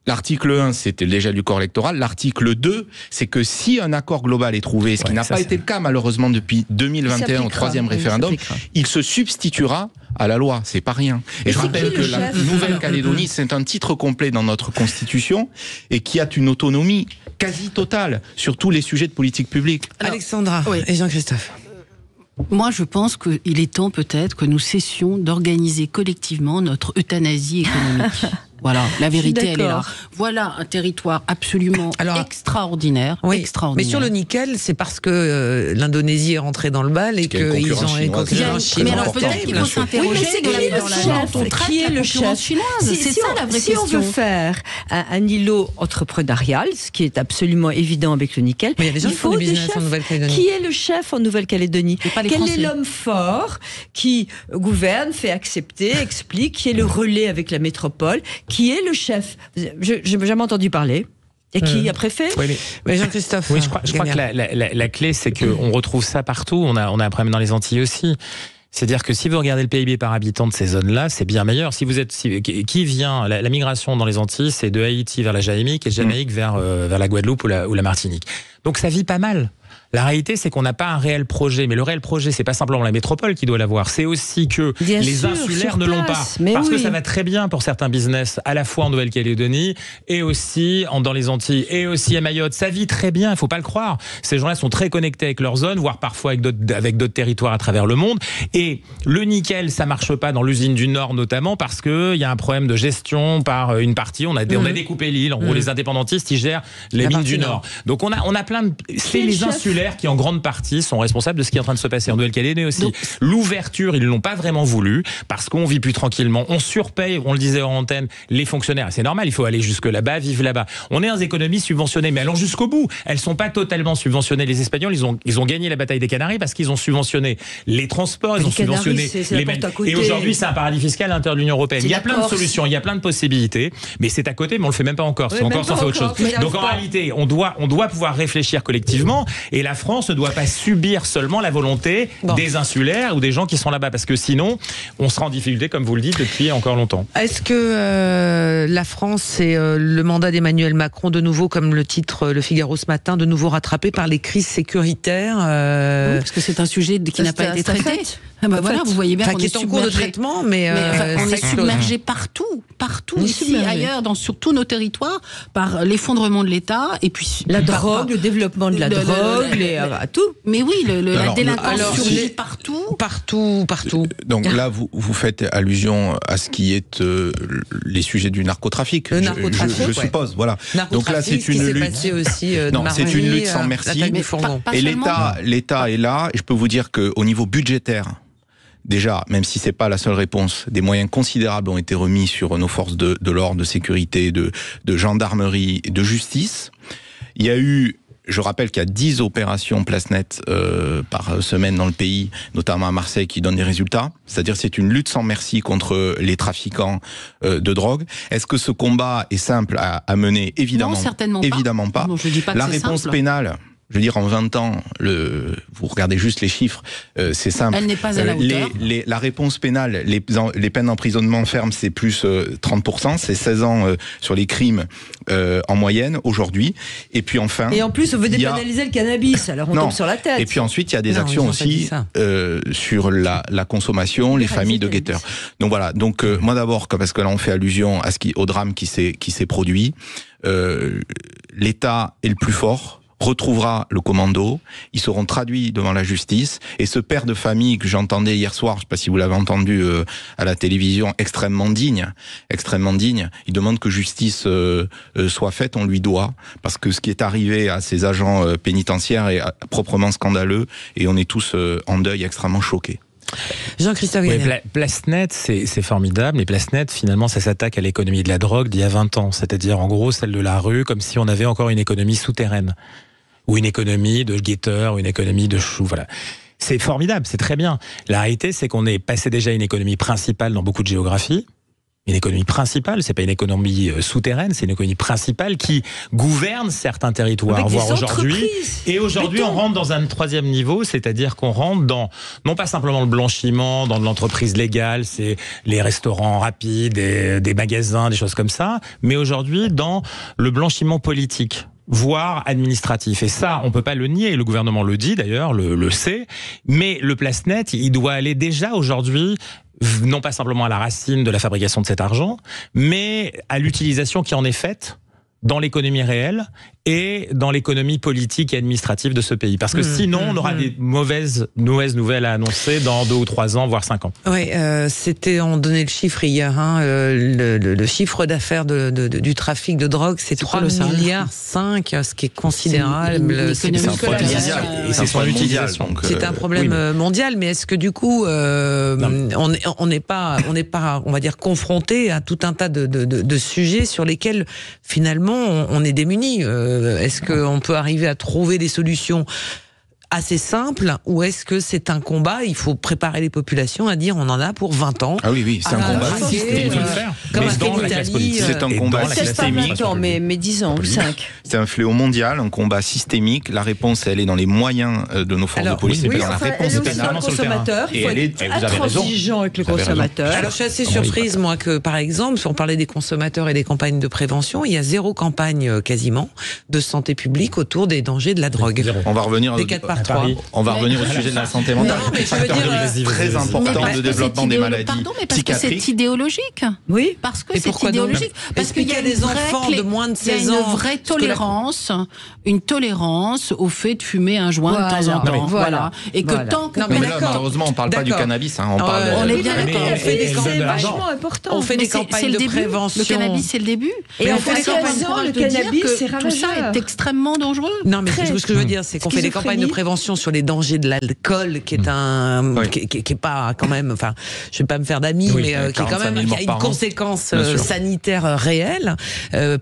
l'article 1, c'était déjà du corps électoral. L'article 2, c'est que si un accord global est trouvé, ce qui n'a pas été le cas malheureusement depuis 2021 au troisième référendum, il se substituera à la loi. C'est pas rien. Et je rappelle que la Nouvelle-Calédonie, c'est un titre complet dans notre Constitution et qui a une autonomie quasi totale sur tous les sujets de politique publique. Alexandra et Jean-Christophe. Moi, je pense qu'il est temps peut-être que nous cessions d'organiser collectivement notre euthanasie économique. Voilà, la vérité, elle est là. Voilà un territoire absolument extraordinaire. Mais sur le nickel, c'est parce que l'Indonésie est rentrée dans le bal et qu'ils ont une concurrence chinoise. Mais alors peut-être qu'il faut s'interroger qui est le chef chinoise. C'est ça la vraie question. Si on veut faire un îlot entrepreneurial, ce qui est absolument évident avec le nickel, il faut des chefs. Qui est le chef en Nouvelle-Calédonie? Quel est l'homme fort qui gouverne, fait accepter, explique, qui est le relais avec la métropole? Qui est le chef? Je n'ai jamais entendu parler. Et qui a préfet? Mais Jean-Christophe. Oui, je crois que la clé, c'est qu'on retrouve ça partout. On a un problème dans les Antilles aussi. C'est-à-dire que si vous regardez le PIB par habitant de ces zones-là, c'est bien meilleur. Si vous êtes, qui vient, la migration dans les Antilles, c'est de Haïti vers la Jamaïque et de Jamaïque vers la Guadeloupe ou la Martinique. Donc ça vit pas mal. La réalité, c'est qu'on n'a pas un réel projet. Mais le réel projet, c'est pas simplement la métropole qui doit l'avoir. C'est aussi que les insulaires ne l'ont pas. Parce que ça va très bien pour certains business, à la fois en Nouvelle-Calédonie et aussi dans les Antilles et aussi à Mayotte. Ça vit très bien, il faut pas le croire. Ces gens-là sont très connectés avec leur zone, voire parfois avec d'autres territoires à travers le monde. Et le nickel, ça marche pas dans l'usine du Nord notamment parce que il y a un problème de gestion par une partie. On a découpé l'île. En gros, les indépendantistes, ils gèrent les mines du Nord. Donc on a plein de... C'est les insulaires qui en grande partie sont responsables de ce qui est en train de se passer en Nouvelle-Calédonie aussi. L'ouverture, ils l'ont pas vraiment voulu parce qu'on vit plus tranquillement. On surpaye, on le disait en antenne, les fonctionnaires. C'est normal, il faut aller jusque là-bas, vivre là-bas. On est dans des économies subventionnées, mais allons jusqu'au bout. Elles sont pas totalement subventionnées. Les Espagnols, ils ont gagné la bataille des Canaries parce qu'ils ont subventionné les transports, ils ont subventionné les mêmes. Et aujourd'hui, c'est un paradis fiscal à l'intérieur de l'Union européenne. Il y a plein de solutions, il y a plein de possibilités, mais c'est à côté, mais on le fait même pas encore. C'est encore sans faire autre chose. Donc en réalité, on doit pouvoir réfléchir collectivement. Et la France ne doit pas subir seulement la volonté des insulaires ou des gens qui sont là-bas, parce que sinon, on sera en difficulté, comme vous le dites, depuis encore longtemps. Est-ce que la France et le mandat d'Emmanuel Macron, de nouveau, comme le titre Le Figaro ce matin, de nouveau rattrapé par les crises sécuritaires oui, parce que c'est un sujet qui n'a pas été traité. Voilà, vous voyez bien qu'on est en cours de traitement, mais on est submergé partout ici, ailleurs, sur tous nos territoires, par l'effondrement de l'État et puis la drogue, le développement de la drogue, à tout. Mais oui, la délinquance surgit partout. Donc là, vous faites allusion à ce qui est les sujets du narcotrafic. Je suppose, voilà. Donc là, c'est une lutte. Aussi, c'est une lutte sans merci. Et l'État est là. Et je peux vous dire qu'au niveau budgétaire, déjà, même si c'est pas la seule réponse, des moyens considérables ont été remis sur nos forces de l'ordre, de sécurité, de gendarmerie, de justice. Il y a eu, je rappelle qu'il y a 10 opérations Place Nette par semaine dans le pays, notamment à Marseille, qui donnent des résultats. C'est-à-dire c'est une lutte sans merci contre les trafiquants de drogue. Est-ce que ce combat est simple à mener? Évidemment, non, certainement pas. Évidemment pas. Non, je dis pas que la réponse pénale, je veux dire, en 20 ans, vous regardez juste les chiffres, c'est simple. Elle n'est pas à la hauteur. La réponse pénale, les peines d'emprisonnement fermes, c'est plus 30%, c'est 16 ans sur les crimes en moyenne aujourd'hui. Et puis enfin... Et en plus, on veut dépénaliser le cannabis, alors on tombe sur la tête. Et puis ensuite, il y a des actions aussi sur la consommation, les familles de guetteurs. Donc voilà, donc moi d'abord, parce que là on fait allusion au drame qui s'est produit, l'État est le plus fort, retrouvera le commando, ils seront traduits devant la justice, et ce père de famille que j'entendais hier soir, je ne sais pas si vous l'avez entendu à la télévision, extrêmement digne, il demande que justice soit faite, on lui doit, parce que ce qui est arrivé à ces agents pénitentiaires est proprement scandaleux, et on est tous en deuil, extrêmement choqués. Jean-Christophe Ganel. Place Nette, c'est formidable, mais Place Nette, finalement, ça s'attaque à l'économie de la drogue d'il y a 20 ans, c'est-à-dire en gros celle de la rue, comme si on avait encore une économie souterraine, ou une économie de guetteurs, ou une économie de choux, voilà. C'est formidable, c'est très bien. La réalité, c'est qu'on est passé déjà à une économie principale dans beaucoup de géographies. Une économie principale, c'est pas une économie souterraine, c'est une économie principale qui gouverne certains territoires, voire aujourd'hui. Et aujourd'hui, on rentre dans un troisième niveau, c'est-à-dire qu'on rentre dans, non pas simplement le blanchiment, dans de l'entreprise légale, c'est les restaurants rapides, des magasins, des choses comme ça, mais aujourd'hui dans le blanchiment politique, voire administratif. Et ça, on peut pas le nier, le gouvernement le dit d'ailleurs, le sait, mais le Place Nette, il doit aller déjà aujourd'hui non pas simplement à la racine de la fabrication de cet argent, mais à l'utilisation qui en est faite dans l'économie réelle et dans l'économie politique et administrative de ce pays. Parce que sinon, on aura des mauvaises nouvelles à annoncer dans 2 ou 3 ans, voire 5 ans. Oui, on donnait le chiffre hier, le chiffre d'affaires du trafic de drogue, c'est 3,5 milliards, ce qui est considérable. C'est son utilisation. C'est un problème mondial, mais est-ce que du coup, on n'est pas, on va dire, confronté à tout un tas de sujets sur lesquels, finalement, on est démunis. Est-ce qu'on peut arriver à trouver des solutions assez simple, ou est-ce que c'est un combat, il faut préparer les populations à dire on en a pour 20 ans. Ah oui, c'est un combat systémique. Comme c'est un combat systémique. Mais 10 ans ou 5. C'est un fléau mondial, un combat systémique. La réponse, elle est dans les moyens de nos forces de police, oui, dans la réponse pénale sur le terrain. Il faut être intransigeant avec le consommateur. Alors je suis assez surprise, moi, que par exemple, si on parlait des consommateurs et des campagnes de prévention, il y a 0 campagne quasiment de santé publique autour des dangers de la drogue. On va revenir des 4 par 3. On va revenir au sujet de la santé mentale. Non, mais je veux dire, très important de développement des maladies psychiatriques. Parce que c'est idéologique. Oui. Parce que c'est idéologique. Parce qu'il y a des enfants de moins de 16 ans. Il y a une vraie tolérance au fait de fumer un joint de temps en temps. Voilà. Et que tant que... Mais là, malheureusement, on ne parle pas du cannabis. On est bien d'accord. C'est vachement important. On fait des campagnes de prévention. Le cannabis, c'est le début. Et on fait des campagnes de cannabis, c'est tout ça est extrêmement dangereux. Non, mais ce que je veux dire, c'est qu'on fait des campagnes de prévention sur les dangers de l'alcool, qui est pas quand même, enfin, je vais pas me faire d'amis, mais qui est quand même, qui a une conséquence sanitaire réelle.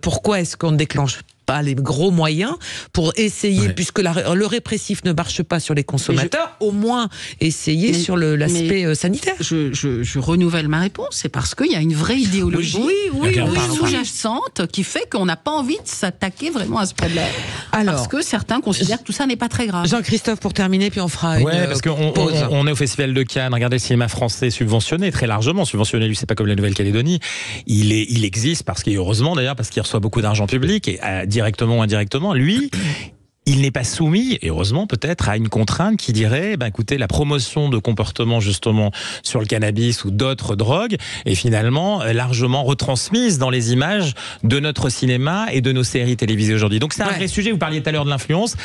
Pourquoi est-ce qu'on ne déclenche pas les gros moyens pour essayer, puisque le répressif ne marche pas sur les consommateurs, au moins essayer sur l'aspect sanitaire. Je renouvelle ma réponse, c'est parce qu'il y a une vraie idéologie sous-jacente qui fait qu'on n'a pas envie de s'attaquer vraiment à ce problème. Alors, parce que certains considèrent que tout ça n'est pas très grave. Jean-Christophe, pour terminer, puis on fera une parce qu'on on est au Festival de Cannes, regardez le cinéma français subventionné, très largement subventionné, lui c'est pas comme la Nouvelle-Calédonie, il existe, parce qu'il heureusement d'ailleurs, parce qu'il reçoit beaucoup d'argent public, et directement ou indirectement, lui, il n'est pas soumis, et heureusement peut-être, à une contrainte qui dirait, écoutez, la promotion de comportements justement sur le cannabis ou d'autres drogues est finalement largement retransmise dans les images de notre cinéma et de nos séries télévisées aujourd'hui. Donc c'est un vrai sujet. Vous parliez tout à l'heure de l'influence.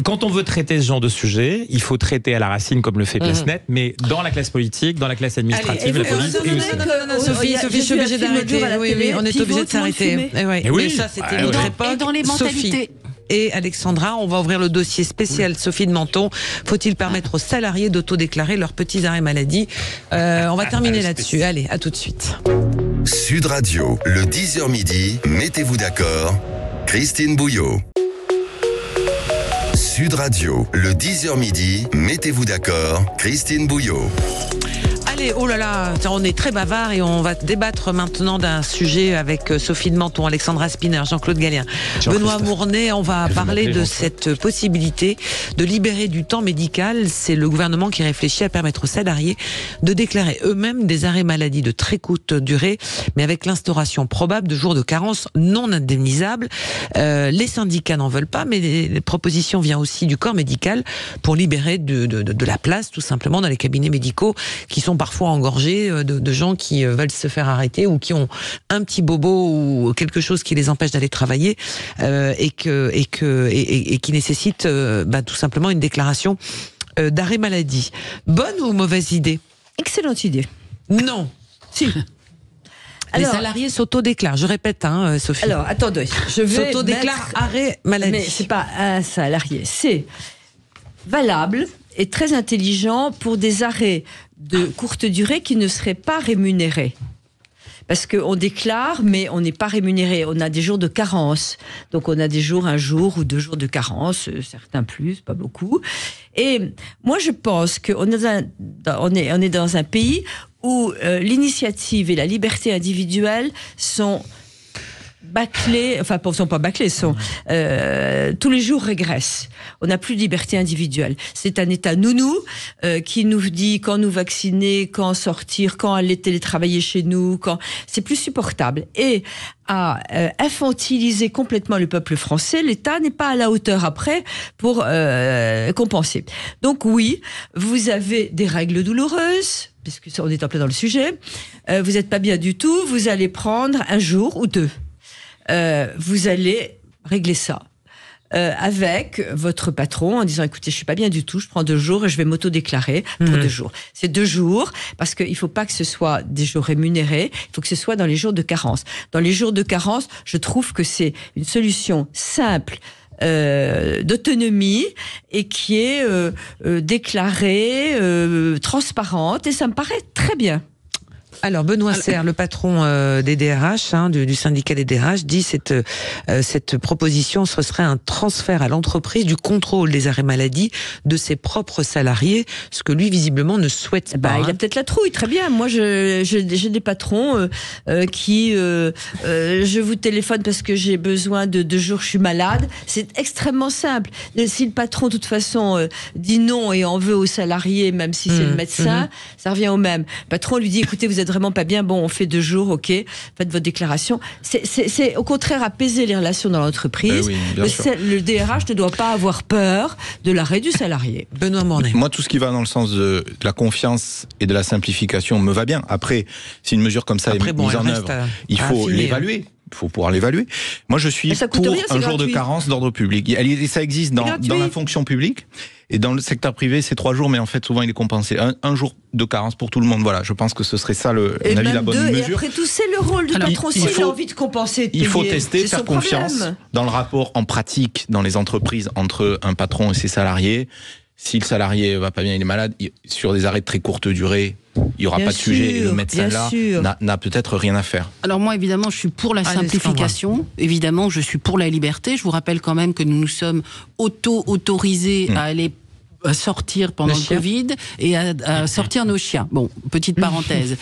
Quand on veut traiter ce genre de sujet, il faut traiter à la racine comme le fait Placnet, mais dans la classe politique, dans la classe administrative, la police. Sophie, je suis obligée d'arrêter. Oui, on est obligé de s'arrêter. Mais ça, c'était notre époque. Et dans les mentalités. Et Alexandra, on va ouvrir le dossier spécial Sophie de Menton. Faut-il permettre aux salariés d'autodéclarer leurs petits arrêts maladie? On va terminer là-dessus. Allez, à tout de suite. Sud Radio, le 10h midi, mettez-vous d'accord, Christine Bouillot. Sud Radio, le 10h midi, mettez-vous d'accord, Christine Bouillot. Allez, oh là là, on est très bavard et on va débattre maintenant d'un sujet avec Sophie de Menton, Alexandra Spinner, Jean-Claude Gallien, Benoît Mournet. On va parler de cette possibilité de libérer du temps médical. C'est le gouvernement qui réfléchit à permettre aux salariés de déclarer eux-mêmes des arrêts maladie de très courte durée, mais avec l'instauration probable de jours de carence non indemnisables. Les syndicats n'en veulent pas, mais les propositions viennent aussi du corps médical pour libérer de la place, tout simplement, dans les cabinets médicaux qui sont parfois engorgés de gens qui veulent se faire arrêter ou qui ont un petit bobo ou quelque chose qui les empêche d'aller travailler et qui nécessite tout simplement une déclaration d'arrêt maladie. Bonne ou mauvaise idée? Excellente idée. Non. Si. Les salariés s'autodéclarent. Je répète, Sophie. Alors, attendez. Je vais s'autodéclare arrêt maladie. Mais c'est pas un salarié. C'est valable et très intelligent pour des arrêts de courte durée qui ne seraient pas rémunérés. Parce qu'on déclare, mais on n'est pas rémunéré. On a des jours de carence. Donc on a des jours, 1 jour ou 2 jours de carence, certains plus, pas beaucoup. Et moi je pense qu'on est dans un pays où l'initiative et la liberté individuelle sont bâclés, enfin, ne sont pas bâclés, tous les jours régressent. On n'a plus de liberté individuelle. C'est un État nounou qui nous dit quand nous vacciner, quand sortir, quand aller télétravailler chez nous, c'est plus supportable. Et à infantiliser complètement le peuple français, l'État n'est pas à la hauteur après pour compenser. Donc oui, vous avez des règles douloureuses, puisqu'on est en plein dans le sujet. Vous n'êtes pas bien du tout, vous allez prendre 1 jour ou 2. Vous allez régler ça avec votre patron en disant écoutez, je suis pas bien du tout, je prends 2 jours et je vais m'auto-déclarer pour 2 jours. C'est 2 jours parce qu'il faut pas que ce soit des jours rémunérés, il faut que ce soit dans les jours de carence. Dans les jours de carence, je trouve que c'est une solution simple d'autonomie et qui est déclarée, transparente, et ça me paraît très bien. Alors Benoît Serre, le patron des DRH, du syndicat des DRH, dit cette proposition, ce serait un transfert à l'entreprise du contrôle des arrêts maladie de ses propres salariés, ce que lui visiblement ne souhaite pas. Il a peut-être la trouille, très bien. Moi, j'ai des patrons qui je vous téléphone parce que j'ai besoin de 2 jours, je suis malade. C'est extrêmement simple. Si le patron, de toute façon, dit non et en veut aux salariés, même si c'est le médecin, ça revient au même. Le patron lui dit écoutez, vous êtes vraiment pas bien, bon, on fait 2 jours, ok, faites votre déclaration. C'est au contraire apaiser les relations dans l'entreprise. Oui, le DRH ne doit pas avoir peur de l'arrêt du salarié. Benoît Mournet. Moi, tout ce qui va dans le sens de la confiance et de la simplification me va bien. Après, si une mesure comme ça est mise en œuvre, il faut l'évaluer. Il faut pouvoir l'évaluer. Moi, je suis pour un jour de carence d'ordre public. Ça existe dans la fonction publique. Et dans le secteur privé, c'est 3 jours, mais en fait, souvent, il est compensé. Un jour de carence pour tout le monde. Voilà, je pense que ce serait ça, la bonne mesure. Et après tout, c'est le rôle du patron. S'il a envie de compenser, de payer, il faut tester, faire confiance dans le rapport en pratique dans les entreprises entre un patron et ses salariés. Si le salarié va pas bien, il est malade, sur des arrêts de très courte durée, il n'y aura pas de sujet. Et le médecin là n'a peut-être rien à faire. Alors moi, évidemment, je suis pour la simplification. Évidemment, je suis pour la liberté. Je vous rappelle quand même que nous nous sommes autorisés à aller sortir pendant le Covid et à sortir nos chiens. Bon, petite parenthèse.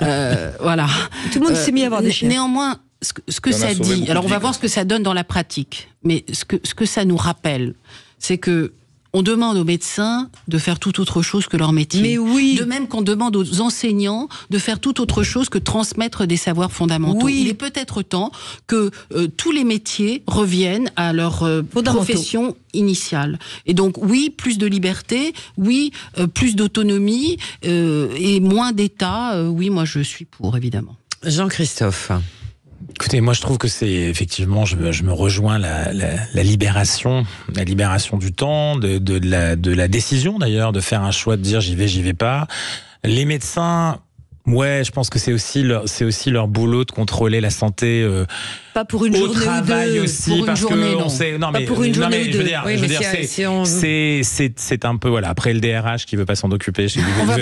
Voilà. Tout le monde s'est mis à avoir des chiens. Néanmoins, ce que ça dit, alors on va voir ce que ça donne dans la pratique, mais ce que ça nous rappelle, c'est que On demande aux médecins de faire tout autre chose que leur métier. Mais oui. De même qu'on demande aux enseignants de faire tout autre chose que transmettre des savoirs fondamentaux. Oui. Il est peut-être temps que tous les métiers reviennent à leur profession initiale. Et donc, oui, plus de liberté, oui, plus d'autonomie et moins d'État. Oui, moi, je suis pour, évidemment. Jean-Christophe. Écoutez, moi je trouve que c'est effectivement, je me rejoins la libération du temps, de la décision d'ailleurs, de faire un choix de dire j'y vais pas. Les médecins, ouais, je pense que c'est aussi leur boulot de contrôler la santé. Pas pour une journée ou deux. Aussi, pour une parce journée, que non. on sait, non, pas mais, pour une journée ou deux. C'est un peu, voilà, après le DRH qui veut pas s'en occuper chez lui. On va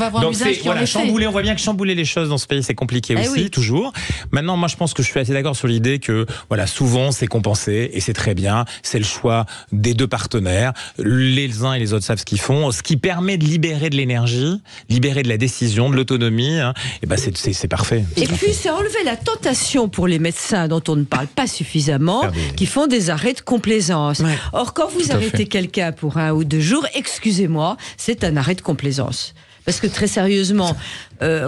voir l'usage qui en est fait. On voit bien que chambouler les choses dans ce pays, c'est compliqué aussi, toujours. Maintenant, moi, je pense que je suis assez d'accord sur l'idée que, voilà, souvent, c'est compensé, et c'est très bien. C'est le choix des deux partenaires. Les uns et les autres savent ce qu'ils font. Ce qui permet de libérer de l'énergie, libérer de la décision, de l'autonomie, hein, et ben, c'est parfait. Et puis, c'est enlever la tentation pour les médecins dont on ne parle pas suffisamment, qui font des arrêts de complaisance. Ouais. Or, quand vous arrêtez quelqu'un pour 1 ou 2 jours, excusez-moi, c'est un arrêt de complaisance. Parce que très sérieusement,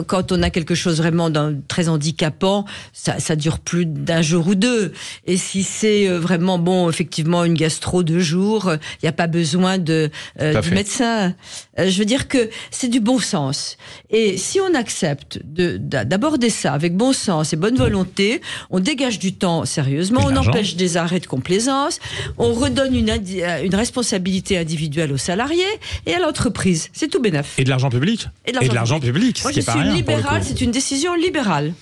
quand on a quelque chose vraiment très handicapant, ça dure plus d'1 jour ou 2. Et si c'est vraiment, bon, effectivement, une gastro 2 jours, il n'y a pas besoin du médecin. Je veux dire que c'est du bon sens. Et si on accepte d'aborder ça avec bon sens et bonne volonté, on dégage du temps sérieusement, on empêche des arrêts de complaisance, on redonne une responsabilité individuelle aux salariés et à l'entreprise. C'est tout bénef. Et de l'argent public. Et de l'argent public. Moi, je suis libérale, c'est une décision libérale.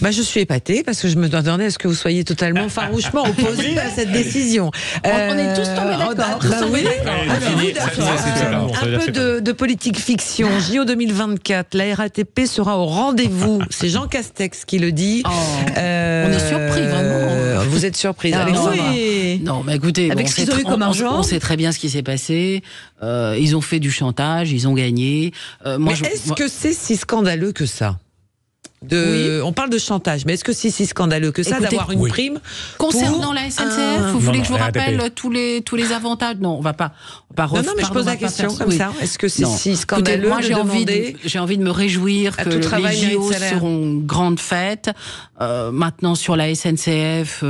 Bah, je suis épatée parce que je me demandais à ce que vous soyez totalement farouchement opposé à cette décision. On est tous tombés d'accord. Un peu de politique fiction. JO 2024, la RATP sera au rendez-vous. C'est Jean Castex qui le dit. On est surpris, vraiment. Vous êtes surprise, Alexandra? Oui. Non, mais écoutez, avec ce qu'ils ont eu comme argent, on sait très bien ce qui s'est passé. Ils ont fait du chantage, ils ont gagné. Est-ce que c'est si scandaleux que ça? On parle de chantage, mais est-ce que c'est si scandaleux que ça d'avoir une prime concernant la SNCF? Vous voulez que je vous rappelle tous les avantages? Non, on va pas refaire. Non, mais je pose la question comme ça. Est-ce que c'est si scandaleux? Moi, j'ai envie de me réjouir que les JO seront grande fête. Maintenant, sur la SNCF,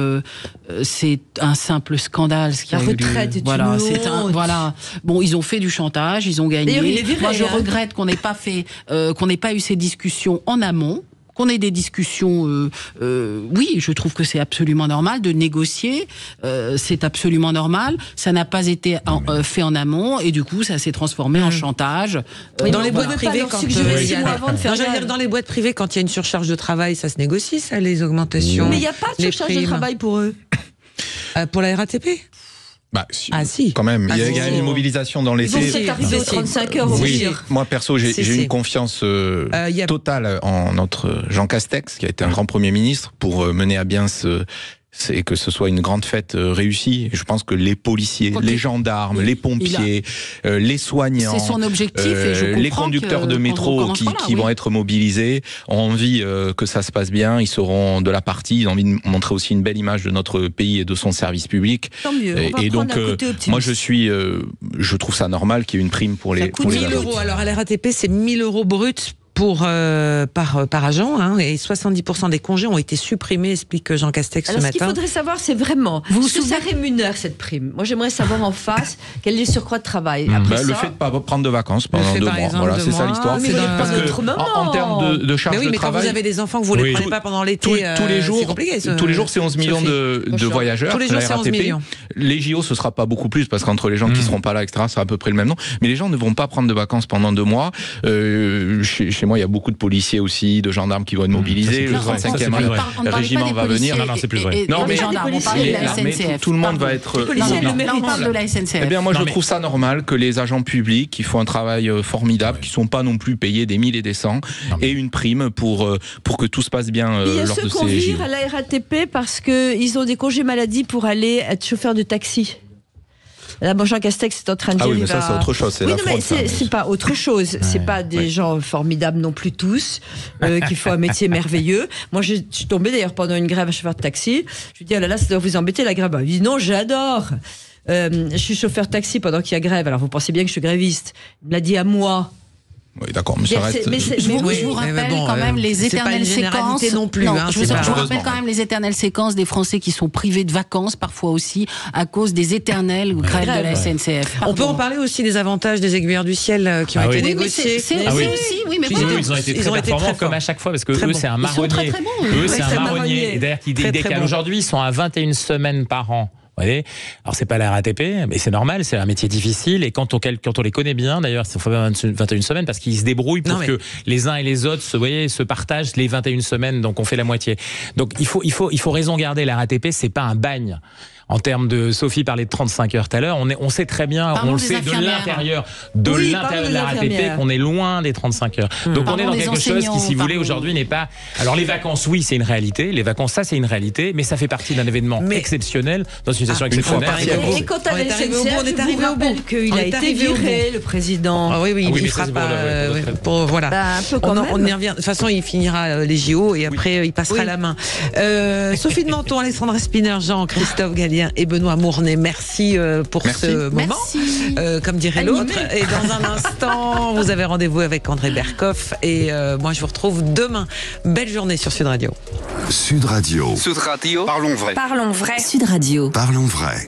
c'est un simple scandale. Ce qui la retraite est une honte. Voilà. Bon, ils ont fait du chantage, ils ont gagné. Moi, je regrette qu'on n'ait pas eu ces discussions en amont. Qu'on ait des discussions, oui, je trouve que c'est absolument normal de négocier, c'est absolument normal. Ça n'a pas été fait en amont et du coup, ça s'est transformé en chantage. Dans les boîtes privées, dans les boîtes privées, quand il y a une surcharge de travail, ça se négocie, ça, les augmentations. Mais il n'y a pas de surcharge de travail pour eux. Pour la RATP. Si. Quand même, il y a une mobilisation dans l'été. Ils vont arriver aux 35 heures au pire. Moi, perso, j'ai une confiance totale en notre Jean Castex, qui a été un grand Premier ministre, pour mener à bien c'est que ce soit une grande fête réussie. Je pense que les policiers, les gendarmes, les pompiers, les soignants, c'est son objectif, et je les conducteurs de métro qui vont être mobilisés ont envie que ça se passe bien. Ils seront de la partie. Ils ont envie de montrer aussi une belle image de notre pays et de son service public. Tant mieux. Et donc, moi, je trouve ça normal qu'il y ait une prime pour les. Ça coûte 1 000 euros. Alors à la RATP, c'est 1 000 euros bruts par agent, hein, et 70% des congés ont été supprimés, explique Jean Castex ce matin. Ce qu'il faudrait savoir, c'est vraiment ce que ça rémunère cette prime. Moi, j'aimerais savoir en face quel est le surcroît de travail. Après le fait de ne pas prendre de vacances pendant 2 mois, voilà, c'est ça l'histoire. Parce que en termes de charge de travail, quand vous avez des enfants que vous ne les prenez pas pendant l'été, tous les jours, c'est compliqué. Tous les jours, c'est 11 millions de voyageurs. Tous les jours, c'est 11 millions. Les JO, ce sera pas beaucoup plus parce qu'entre les gens qui seront pas là, etc., c'est à peu près le même nom. Mais les gens ne vont pas prendre de vacances pendant 2 mois. Chez moi, il y a beaucoup de policiers aussi, de gendarmes qui vont être mobilisés. Le 35e régiment va venir. Non, c'est plus vrai. Non, mais gendarmes, on parle de la SNCF. Tout le monde va être. On parle de la SNCF. Eh bien, moi, je trouve ça normal que les agents publics qui font un travail formidable, qui sont pas non plus payés des 1000 et des 100, aient une prime pour que tout se passe bien lors de ces JO. Il y a ceux qu'on vire à la RATP parce qu'ils ont des congés maladie pour aller être chauffeur de taxi. Là, Jean Castex est en train de dire. Ah oui, mais ça, c'est autre chose. C'est la fraude. C'est pas autre chose. C'est pas des gens formidables non plus tous, qui font un métier merveilleux. Moi, je suis tombée d'ailleurs pendant une grève à chauffeur de taxi. Je lui dis, ah là là, ça doit vous embêter la grève. Il dit, non, j'adore. Je suis chauffeur taxi pendant qu'il y a grève. Alors vous pensez bien que je suis gréviste. Il me l'a dit à moi. Oui, d'accord, mais ça reste. Je vous rappelle quand même les éternelles séquences. Non plus. Non, je vous rappelle quand même les éternelles séquences des Français qui sont privés de vacances, parfois aussi, à cause des éternelles grèves de la SNCF. On peut en parler aussi des avantages des aiguilleurs du ciel qui ont été négociés. C'est aussi, oui, mais voilà. Ils ont été très performants comme à chaque fois, parce que eux, c'est un marronnier. Eux, c'est un marronnier. Et d'ailleurs, qui décale. Aujourd'hui, ils sont à 21 semaines par an. Alors c'est pas la RATP, mais c'est normal, c'est un métier difficile, et quand on les connaît bien, d'ailleurs, il faut 21 semaines parce qu'ils se débrouillent pour que les uns et les autres se partagent les 21 semaines, donc on fait la moitié. Donc il faut raison garder. La RATP, c'est pas un bagne. En termes de, Sophie parlait de 35 heures tout à l'heure, on sait très bien, on le sait de l'intérieur de la RATP qu'on est loin des 35 heures. Donc on est dans quelque chose qui, si vous voulez, aujourd'hui n'est pas... Alors les vacances, oui, c'est une réalité. Les vacances, ça c'est une réalité, mais ça fait partie d'un événement exceptionnel, dans une situation exceptionnelle. Et quand à la SNCF, je vous rappelle qu'il a été viré, le président. Oui, il ne fera pas... Voilà. On y revient. De toute façon, il finira les JO et après, il passera la main. Sophie de Menton, Alexandra Spinner, Jean-Christophe Gallien et Benoît Mournet, merci pour ce moment, comme dirait l'autre. Et dans un instant, vous avez rendez-vous avec André Berkoff, et moi je vous retrouve demain. Belle journée sur Sud Radio. Sud Radio. Sud Radio. Parlons vrai. Parlons vrai. Sud Radio. Parlons vrai.